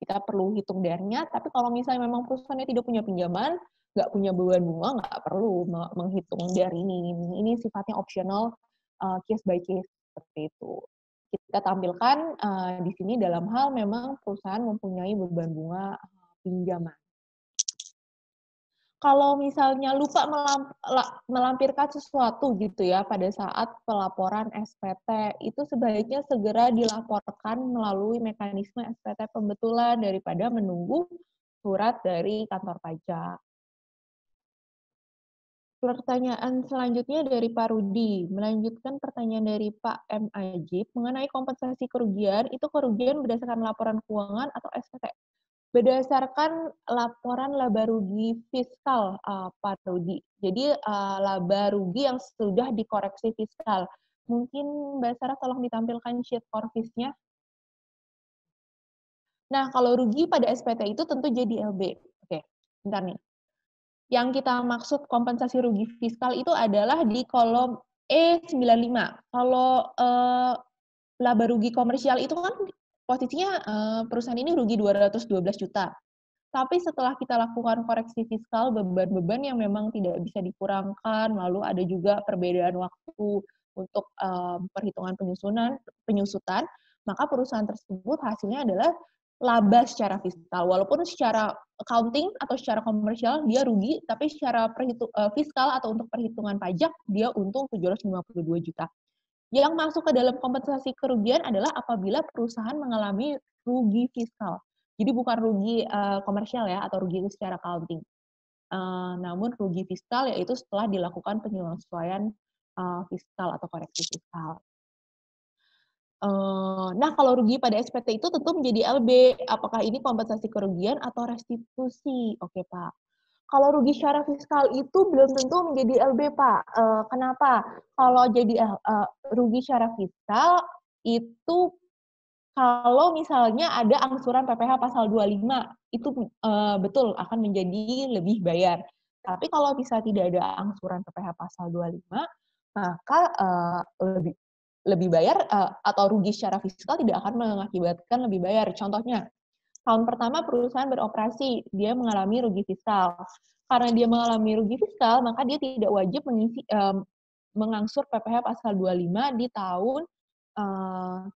Speaker 2: Kita perlu hitung DAR-nya, tapi kalau misalnya memang perusahaannya tidak punya pinjaman, nggak punya beban bunga, nggak perlu menghitung DAR ini. Ini sifatnya optional, case by case, seperti itu. Kita tampilkan di sini dalam hal memang perusahaan mempunyai beban bunga pinjaman. Kalau misalnya lupa melampirkan sesuatu gitu ya pada saat pelaporan SPT, itu sebaiknya segera dilaporkan melalui mekanisme SPT pembetulan daripada menunggu surat dari kantor pajak. Pertanyaan selanjutnya dari Pak Rudi. Melanjutkan pertanyaan dari Pak M. Ajib mengenai kompensasi kerugian, itu kerugian berdasarkan laporan keuangan atau SPT? Berdasarkan laporan laba rugi fiskal, Pak Rudi. Jadi laba rugi yang sudah dikoreksi fiskal. Mungkin Mbak Sarah tolong ditampilkan sheet korvisnya. Nah, kalau rugi pada SPT itu tentu jadi LB. Oke, bentar nih. Yang kita maksud kompensasi rugi fiskal itu adalah di kolom E95. Kalau laba rugi komersial itu kan posisinya perusahaan ini rugi 212 juta. Tapi setelah kita lakukan koreksi fiskal, beban-beban yang memang tidak bisa dikurangkan, lalu ada juga perbedaan waktu untuk perhitungan penyusutan, maka perusahaan tersebut hasilnya adalah laba secara fiskal. Walaupun secara accounting atau secara komersial dia rugi, tapi secara fiskal atau untuk perhitungan pajak dia untung 752 juta. Yang masuk ke dalam kompensasi kerugian adalah apabila perusahaan mengalami rugi fiskal. Jadi bukan rugi komersial ya, atau rugi secara accounting. Namun rugi fiskal yaitu setelah dilakukan penyesuaian fiskal atau koreksi fiskal. Nah, kalau rugi pada SPT itu tentu menjadi LB. Apakah ini kompensasi kerugian atau restitusi? Oke, Pak. Kalau rugi secara fiskal itu belum tentu menjadi LB, Pak. Kenapa? Kalau jadi rugi secara fiskal itu kalau misalnya ada angsuran PPh pasal 25, itu betul akan menjadi lebih bayar. Tapi kalau bisa tidak ada angsuran PPh pasal 25, maka lebih bayar atau rugi secara fiskal tidak akan mengakibatkan lebih bayar. Contohnya, tahun pertama perusahaan beroperasi, dia mengalami rugi fiskal. Karena dia mengalami rugi fiskal, maka dia tidak wajib mengangsur PPh pasal 25 di tahun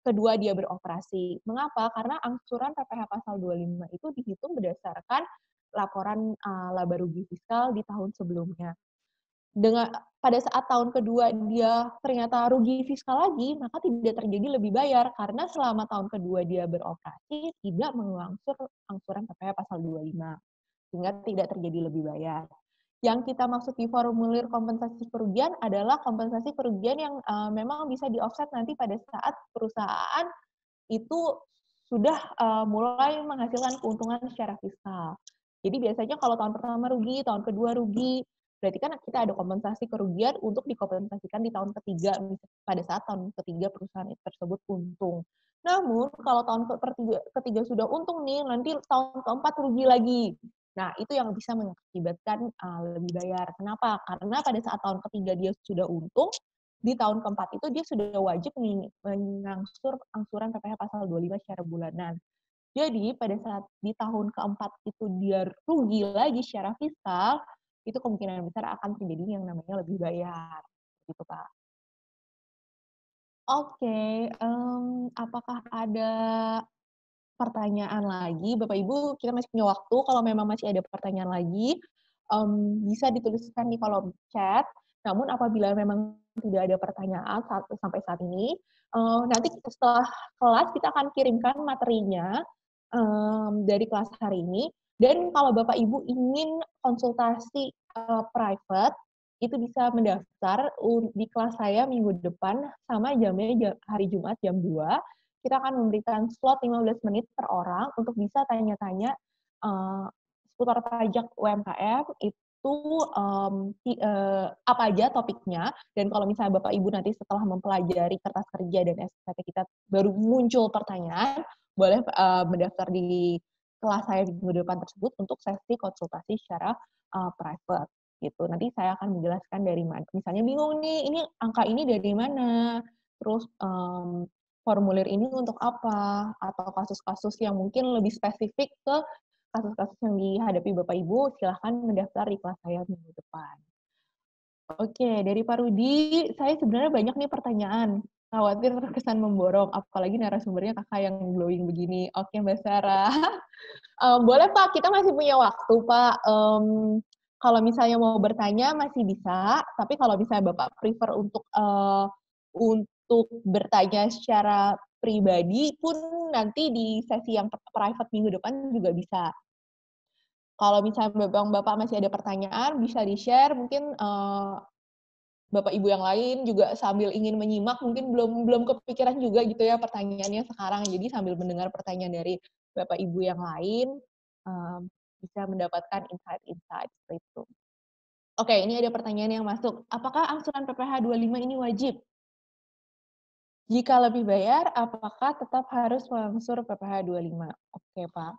Speaker 2: kedua dia beroperasi. Mengapa? Karena angsuran PPh pasal 25 itu dihitung berdasarkan laporan laba rugi fiskal di tahun sebelumnya. Pada saat tahun kedua dia ternyata rugi fiskal lagi, maka tidak terjadi lebih bayar karena selama tahun kedua dia beroperasi tidak mengangsur angsuran PPh pasal 25, sehingga tidak terjadi lebih bayar. Yang kita maksud di formulir kompensasi kerugian adalah kompensasi kerugian yang memang bisa di-offset nanti pada saat perusahaan itu sudah mulai menghasilkan keuntungan secara fiskal. Jadi biasanya kalau tahun pertama rugi, tahun kedua rugi, berarti kan kita ada kompensasi kerugian untuk dikompensasikan di tahun ketiga, pada saat tahun ketiga perusahaan tersebut untung. Namun kalau tahun ketiga sudah untung nih, nanti tahun keempat rugi lagi. Nah, itu yang bisa mengakibatkan lebih bayar. Kenapa? Karena pada saat tahun ketiga dia sudah untung, di tahun keempat itu dia sudah wajib mengangsur angsuran PPh pasal 25 secara bulanan. Jadi, pada saat di tahun keempat itu dia rugi lagi secara fiskal, itu kemungkinan besar akan terjadi yang namanya lebih bayar. Gitu, Pak. Oke, apakah ada pertanyaan lagi? Bapak Ibu, kita masih punya waktu. Kalau memang masih ada pertanyaan lagi, bisa dituliskan di kolom chat. Namun apabila memang tidak ada pertanyaan sampai saat ini, nanti setelah kelas kita akan kirimkan materinya dari kelas hari ini. Dan kalau Bapak Ibu ingin konsultasi private, itu bisa mendaftar di kelas saya minggu depan sama jamnya hari Jumat jam 2. Kita akan memberikan slot 15 menit per orang untuk bisa tanya-tanya seputar pajak UMKM itu apa aja topiknya. Dan kalau misalnya Bapak Ibu nanti setelah mempelajari kertas kerja dan SPT kita baru muncul pertanyaan, boleh mendaftar di kelas saya minggu depan tersebut untuk sesi konsultasi secara private. Gitu. Nanti saya akan menjelaskan dari mana. Misalnya bingung nih, ini angka ini dari mana? Terus formulir ini untuk apa? Atau kasus-kasus yang mungkin lebih spesifik ke kasus-kasus yang dihadapi Bapak Ibu, silahkan mendaftar di kelas saya minggu depan. Oke, dari Pak Rudi, saya sebenarnya banyak nih pertanyaan. Khawatir terkesan memborong, apalagi narasumbernya kakak yang glowing begini. Oke, Mbak Sarah. Boleh Pak, kita masih punya waktu Pak. Kalau misalnya mau bertanya masih bisa, tapi kalau misalnya Bapak prefer untuk bertanya secara pribadi pun nanti di sesi yang private minggu depan juga bisa. Kalau misalnya Bapak masih ada pertanyaan, bisa di-share, mungkin Bapak Ibu yang lain juga sambil ingin menyimak, mungkin belum kepikiran juga gitu ya pertanyaannya sekarang, jadi sambil mendengar pertanyaan dari Bapak Ibu yang lain, bisa mendapatkan insight-insight seperti itu. Oke, ini ada pertanyaan yang masuk. Apakah angsuran PPh 25 ini wajib? Jika lebih bayar, apakah tetap harus mengangsur PPh 25? Oke, Pak.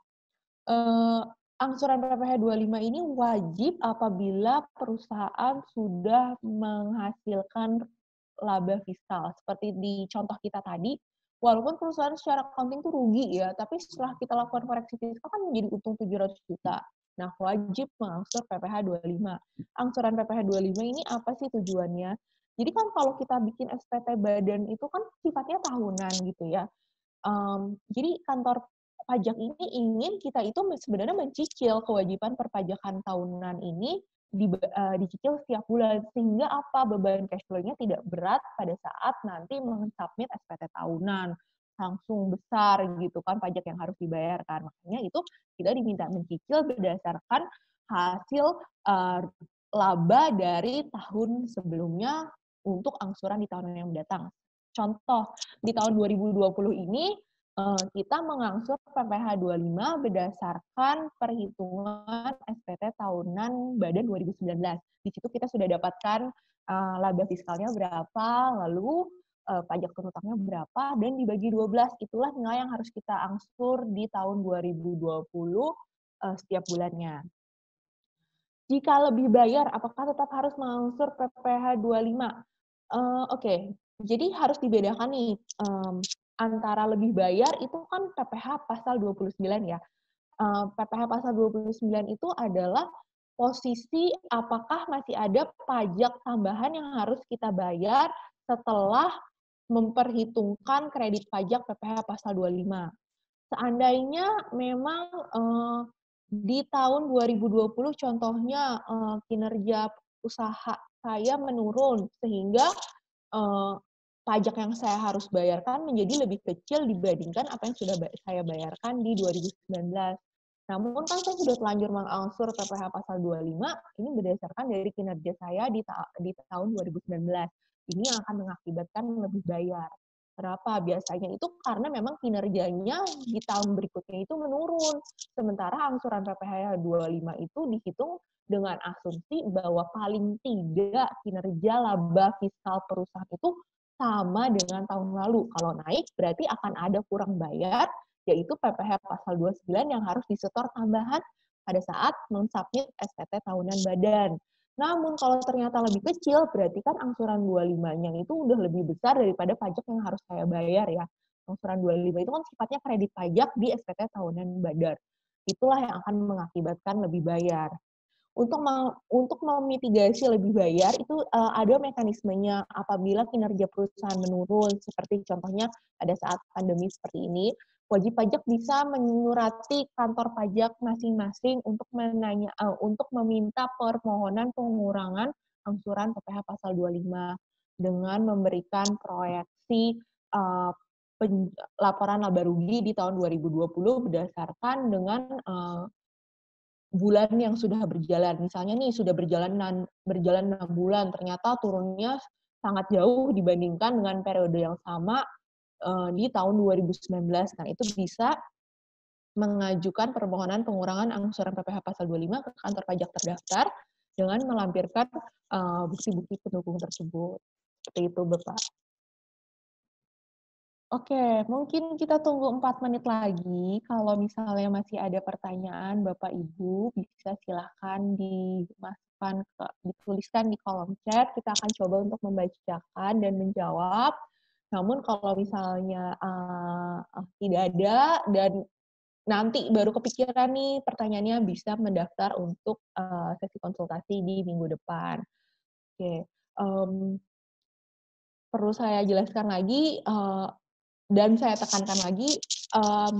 Speaker 2: Angsuran PPh 25 ini wajib apabila perusahaan sudah menghasilkan laba fiskal. Seperti di contoh kita tadi, walaupun perusahaan secara accounting tuh rugi ya, tapi setelah kita lakukan koreksi fiskal kan menjadi untung 700 juta. Nah, wajib mengangsur PPh 25. Angsuran PPh 25 ini apa sih tujuannya? Jadi kan kalau kita bikin SPT badan itu kan sifatnya tahunan gitu ya. Jadi kantor pajak ini ingin kita itu sebenarnya mencicil kewajiban perpajakan tahunan ini dicicil setiap bulan, sehingga apa, beban cash flow-nya tidak berat pada saat nanti mensubmit SPT tahunan langsung besar gitu kan pajak yang harus dibayarkan. Makanya itu kita diminta mencicil berdasarkan hasil laba dari tahun sebelumnya untuk angsuran di tahun yang mendatang. Contoh, di tahun 2020 ini kita mengangsur PPh 25 berdasarkan perhitungan SPT tahunan Badan 2019. Di situ kita sudah dapatkan laba fiskalnya berapa, lalu pajak terutangnya berapa, dan dibagi 12, itulah nilai yang harus kita angsur di tahun 2020 setiap bulannya. Jika lebih bayar, apakah tetap harus mengangsur PPh 25? Oke, jadi harus dibedakan nih, antara lebih bayar itu kan PPh pasal 29 ya. PPh pasal 29 itu adalah posisi apakah masih ada pajak tambahan yang harus kita bayar setelah memperhitungkan kredit pajak PPh pasal 25. Seandainya memang di tahun 2020 contohnya kinerja usaha saya menurun sehingga pajak yang saya harus bayarkan menjadi lebih kecil dibandingkan apa yang sudah saya bayarkan di 2019. Namun kan saya sudah telanjur mengangsur PPh pasal 25, ini berdasarkan dari kinerja saya di tahun 2019. Ini yang akan mengakibatkan lebih bayar. Kenapa? Biasanya itu karena memang kinerjanya di tahun berikutnya itu menurun. Sementara angsuran PPh 25 itu dihitung dengan asumsi bahwa paling tidak kinerja laba fiskal perusahaan itu sama dengan tahun lalu. Kalau naik berarti akan ada kurang bayar, yaitu PPh pasal 29 yang harus disetor tambahan pada saat mensubmit SPT tahunan badan. Namun kalau ternyata lebih kecil, berarti kan angsuran 25-nya itu udah lebih besar daripada pajak yang harus saya bayar ya. Angsuran 25 itu kan sifatnya kredit pajak di SPT tahunan badan. Itulah yang akan mengakibatkan lebih bayar. Untuk memitigasi lebih bayar itu ada mekanismenya apabila kinerja perusahaan menurun, seperti contohnya pada saat pandemi seperti ini, wajib pajak bisa menyurati kantor pajak masing-masing untuk untuk meminta permohonan pengurangan angsuran PPh pasal 25 dengan memberikan proyeksi laporan laba rugi di tahun 2020 berdasarkan dengan bulan yang sudah berjalan. Misalnya nih sudah berjalan 6 bulan, ternyata turunnya sangat jauh dibandingkan dengan periode yang sama di tahun 2019. Nah, itu bisa mengajukan permohonan pengurangan angsuran PPh pasal 25 ke kantor pajak terdaftar dengan melampirkan bukti-bukti pendukung tersebut. Seperti itu, Bapak. Oke, mungkin kita tunggu 4 menit lagi. Kalau misalnya masih ada pertanyaan, Bapak Ibu bisa silahkan dituliskan di kolom chat. Kita akan coba untuk membacakan dan menjawab. Namun kalau misalnya tidak ada dan nanti baru kepikiran nih pertanyaannya, bisa mendaftar untuk sesi konsultasi di minggu depan. Oke, perlu saya jelaskan lagi, dan saya tekankan lagi,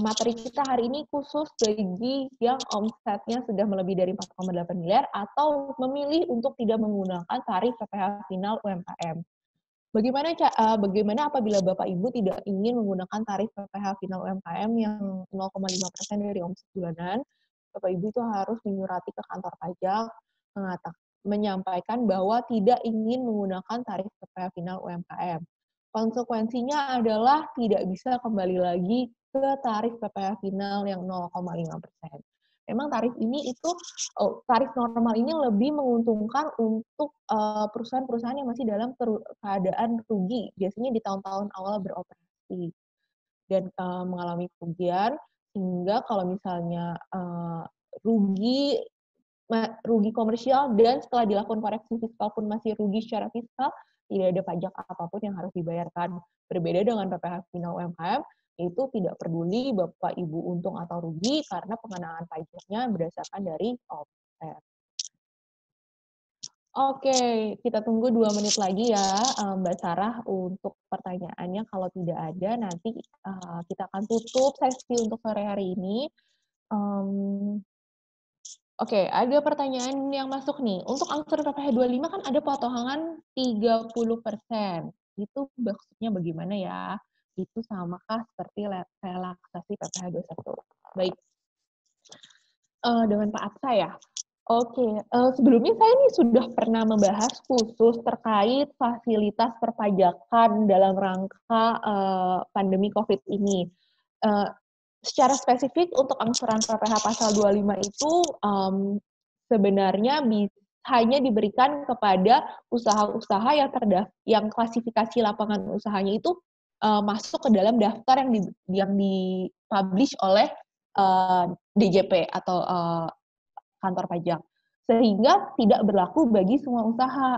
Speaker 2: materi kita hari ini khusus bagi yang omsetnya sudah melebihi dari 4,8 miliar atau memilih untuk tidak menggunakan tarif PPh final UMKM. Bagaimana apabila Bapak Ibu tidak ingin menggunakan tarif PPh final UMKM yang 0,5% dari omset bulanan? Bapak Ibu itu harus menyurati ke kantor pajak menyampaikan bahwa tidak ingin menggunakan tarif PPh final UMKM. Konsekuensinya adalah tidak bisa kembali lagi ke tarif PPh final yang 0,5%. Memang tarif normal ini lebih menguntungkan untuk perusahaan-perusahaan yang masih dalam keadaan rugi, biasanya di tahun-tahun awal beroperasi dan mengalami kerugian, sehingga kalau misalnya rugi komersial dan setelah dilakukan koreksi fiskal pun masih rugi secara fiskal, tidak ada pajak apapun yang harus dibayarkan. Berbeda dengan PPh Final UMKM, itu tidak peduli Bapak Ibu untung atau rugi karena pengenaan pajaknya berdasarkan dari omset. Oke, kita tunggu 2 menit lagi ya, Mbak Sarah untuk pertanyaannya. Kalau tidak ada, nanti kita akan tutup sesi untuk sore hari ini. Oke, ada pertanyaan yang masuk nih. Untuk angsuran PPh 25 kan ada potongan 30%. Itu maksudnya bagaimana ya? Itu samakah seperti relaksasi PPh 21? Baik. Dengan Pak Aksa ya. Oke, sebelumnya saya ini sudah pernah membahas khusus terkait fasilitas perpajakan dalam rangka pandemi COVID ini. Secara spesifik untuk angsuran PPh pasal 25 itu sebenarnya hanya diberikan kepada usaha-usaha yang klasifikasi lapangan usahanya itu masuk ke dalam daftar yang dipublish oleh DJP atau kantor pajak, sehingga tidak berlaku bagi semua usaha.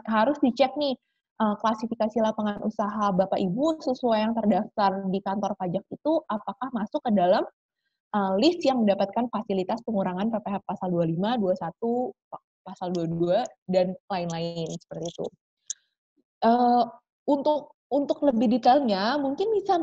Speaker 2: Harus dicek nih klasifikasi lapangan usaha Bapak Ibu sesuai yang terdaftar di kantor pajak itu apakah masuk ke dalam list yang mendapatkan fasilitas pengurangan PPh pasal 25, 21, pasal 22 dan lain-lain seperti itu. Untuk lebih detailnya, mungkin bisa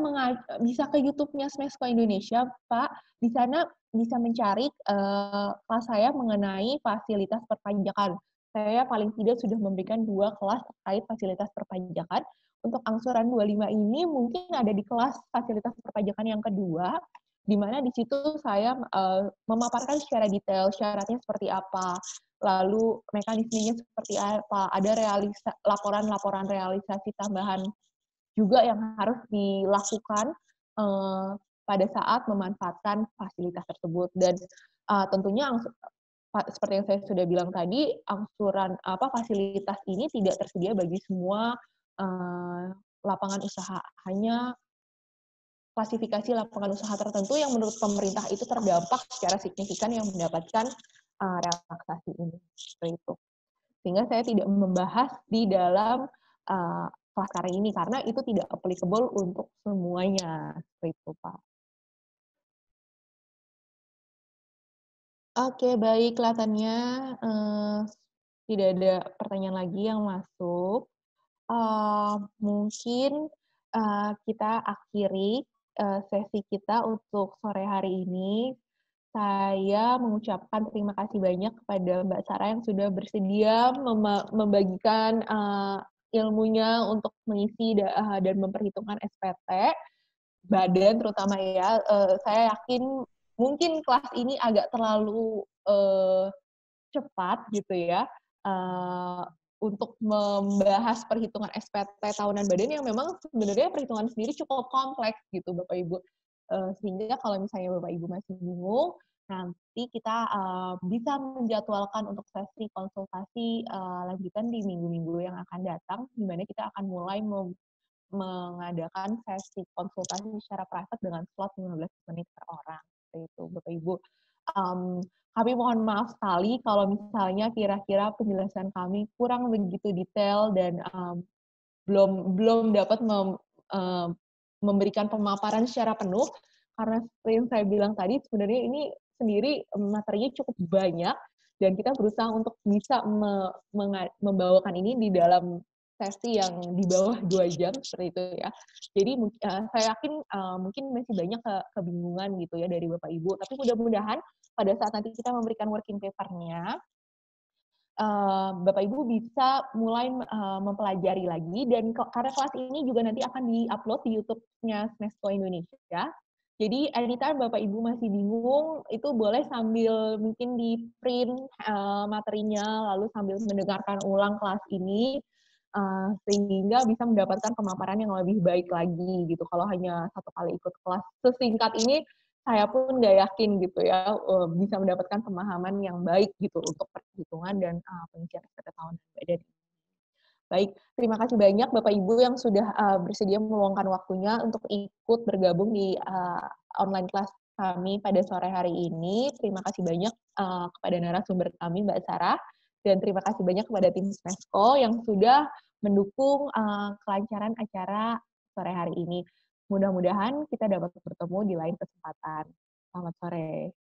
Speaker 2: ke YouTube-nya Smesco Indonesia, Pak. Di sana bisa mencari kelas saya mengenai fasilitas perpajakan. Saya paling tidak sudah memberikan 2 kelas terkait fasilitas perpajakan. Untuk angsuran 25 ini mungkin ada di kelas fasilitas perpajakan yang kedua, di mana di situ saya memaparkan secara detail syaratnya seperti apa, lalu mekanismenya seperti apa, ada laporan-laporan realisasi tambahan juga yang harus dilakukan pada saat memanfaatkan fasilitas tersebut. Dan tentunya seperti yang saya sudah bilang tadi, angsuran fasilitas ini tidak tersedia bagi semua lapangan usaha, hanya klasifikasi lapangan usaha tertentu yang menurut pemerintah itu terdampak secara signifikan yang mendapatkan relaksasi ini. Seperti itu. Sehingga saya tidak membahas di dalam kelas hari ini karena itu tidak applicable untuk semuanya. Seperti itu, Pak. Oke, baik, kelihatannya tidak ada pertanyaan lagi yang masuk. Mungkin kita akhiri sesi kita untuk sore hari ini. Saya mengucapkan terima kasih banyak kepada Mbak Sarah yang sudah bersedia membagikan ilmunya untuk mengisi dan memperhitungkan SPT badan terutama ya. Saya yakin mungkin kelas ini agak terlalu cepat gitu ya untuk membahas perhitungan SPT tahunan badan yang memang sebenarnya perhitungan sendiri cukup kompleks gitu Bapak Ibu. Sehingga kalau misalnya Bapak Ibu masih bingung, nanti kita bisa menjadwalkan untuk sesi konsultasi lanjutan di minggu-minggu yang akan datang, di mana kita akan mulai mengadakan sesi konsultasi secara private dengan slot 15 menit per orang. Seperti itu, Bapak Ibu. Kami mohon maaf sekali kalau misalnya kira-kira penjelasan kami kurang begitu detail dan belum dapat memberikan pemaparan secara penuh, karena seperti yang saya bilang tadi, sebenarnya ini sendiri materinya cukup banyak, dan kita berusaha untuk bisa membawakan ini di dalam sesi yang di bawah 2 jam, seperti itu ya. Jadi saya yakin mungkin masih banyak kebingungan gitu ya dari Bapak Ibu, tapi mudah-mudahan pada saat nanti kita memberikan working paper-nya, Bapak Ibu bisa mulai mempelajari lagi, dan karena kelas ini juga nanti akan di-upload di YouTube-nya Smesco Indonesia. Jadi anytime Bapak Ibu masih bingung, itu boleh sambil mungkin di-print materinya, lalu sambil mendengarkan ulang kelas ini, sehingga bisa mendapatkan pemaparan yang lebih baik lagi gitu. Kalau hanya 1 kali ikut kelas sesingkat ini, saya pun nggak yakin gitu ya bisa mendapatkan pemahaman yang baik gitu untuk perhitungan dan pengisian SPT tahunan badan. Baik, terima kasih banyak Bapak Ibu yang sudah bersedia meluangkan waktunya untuk ikut bergabung di online kelas kami pada sore hari ini. Terima kasih banyak kepada narasumber kami Mbak Sarah, dan terima kasih banyak kepada tim Smesco yang sudah mendukung kelancaran acara sore hari ini. Mudah-mudahan kita dapat bertemu di lain kesempatan. Selamat sore.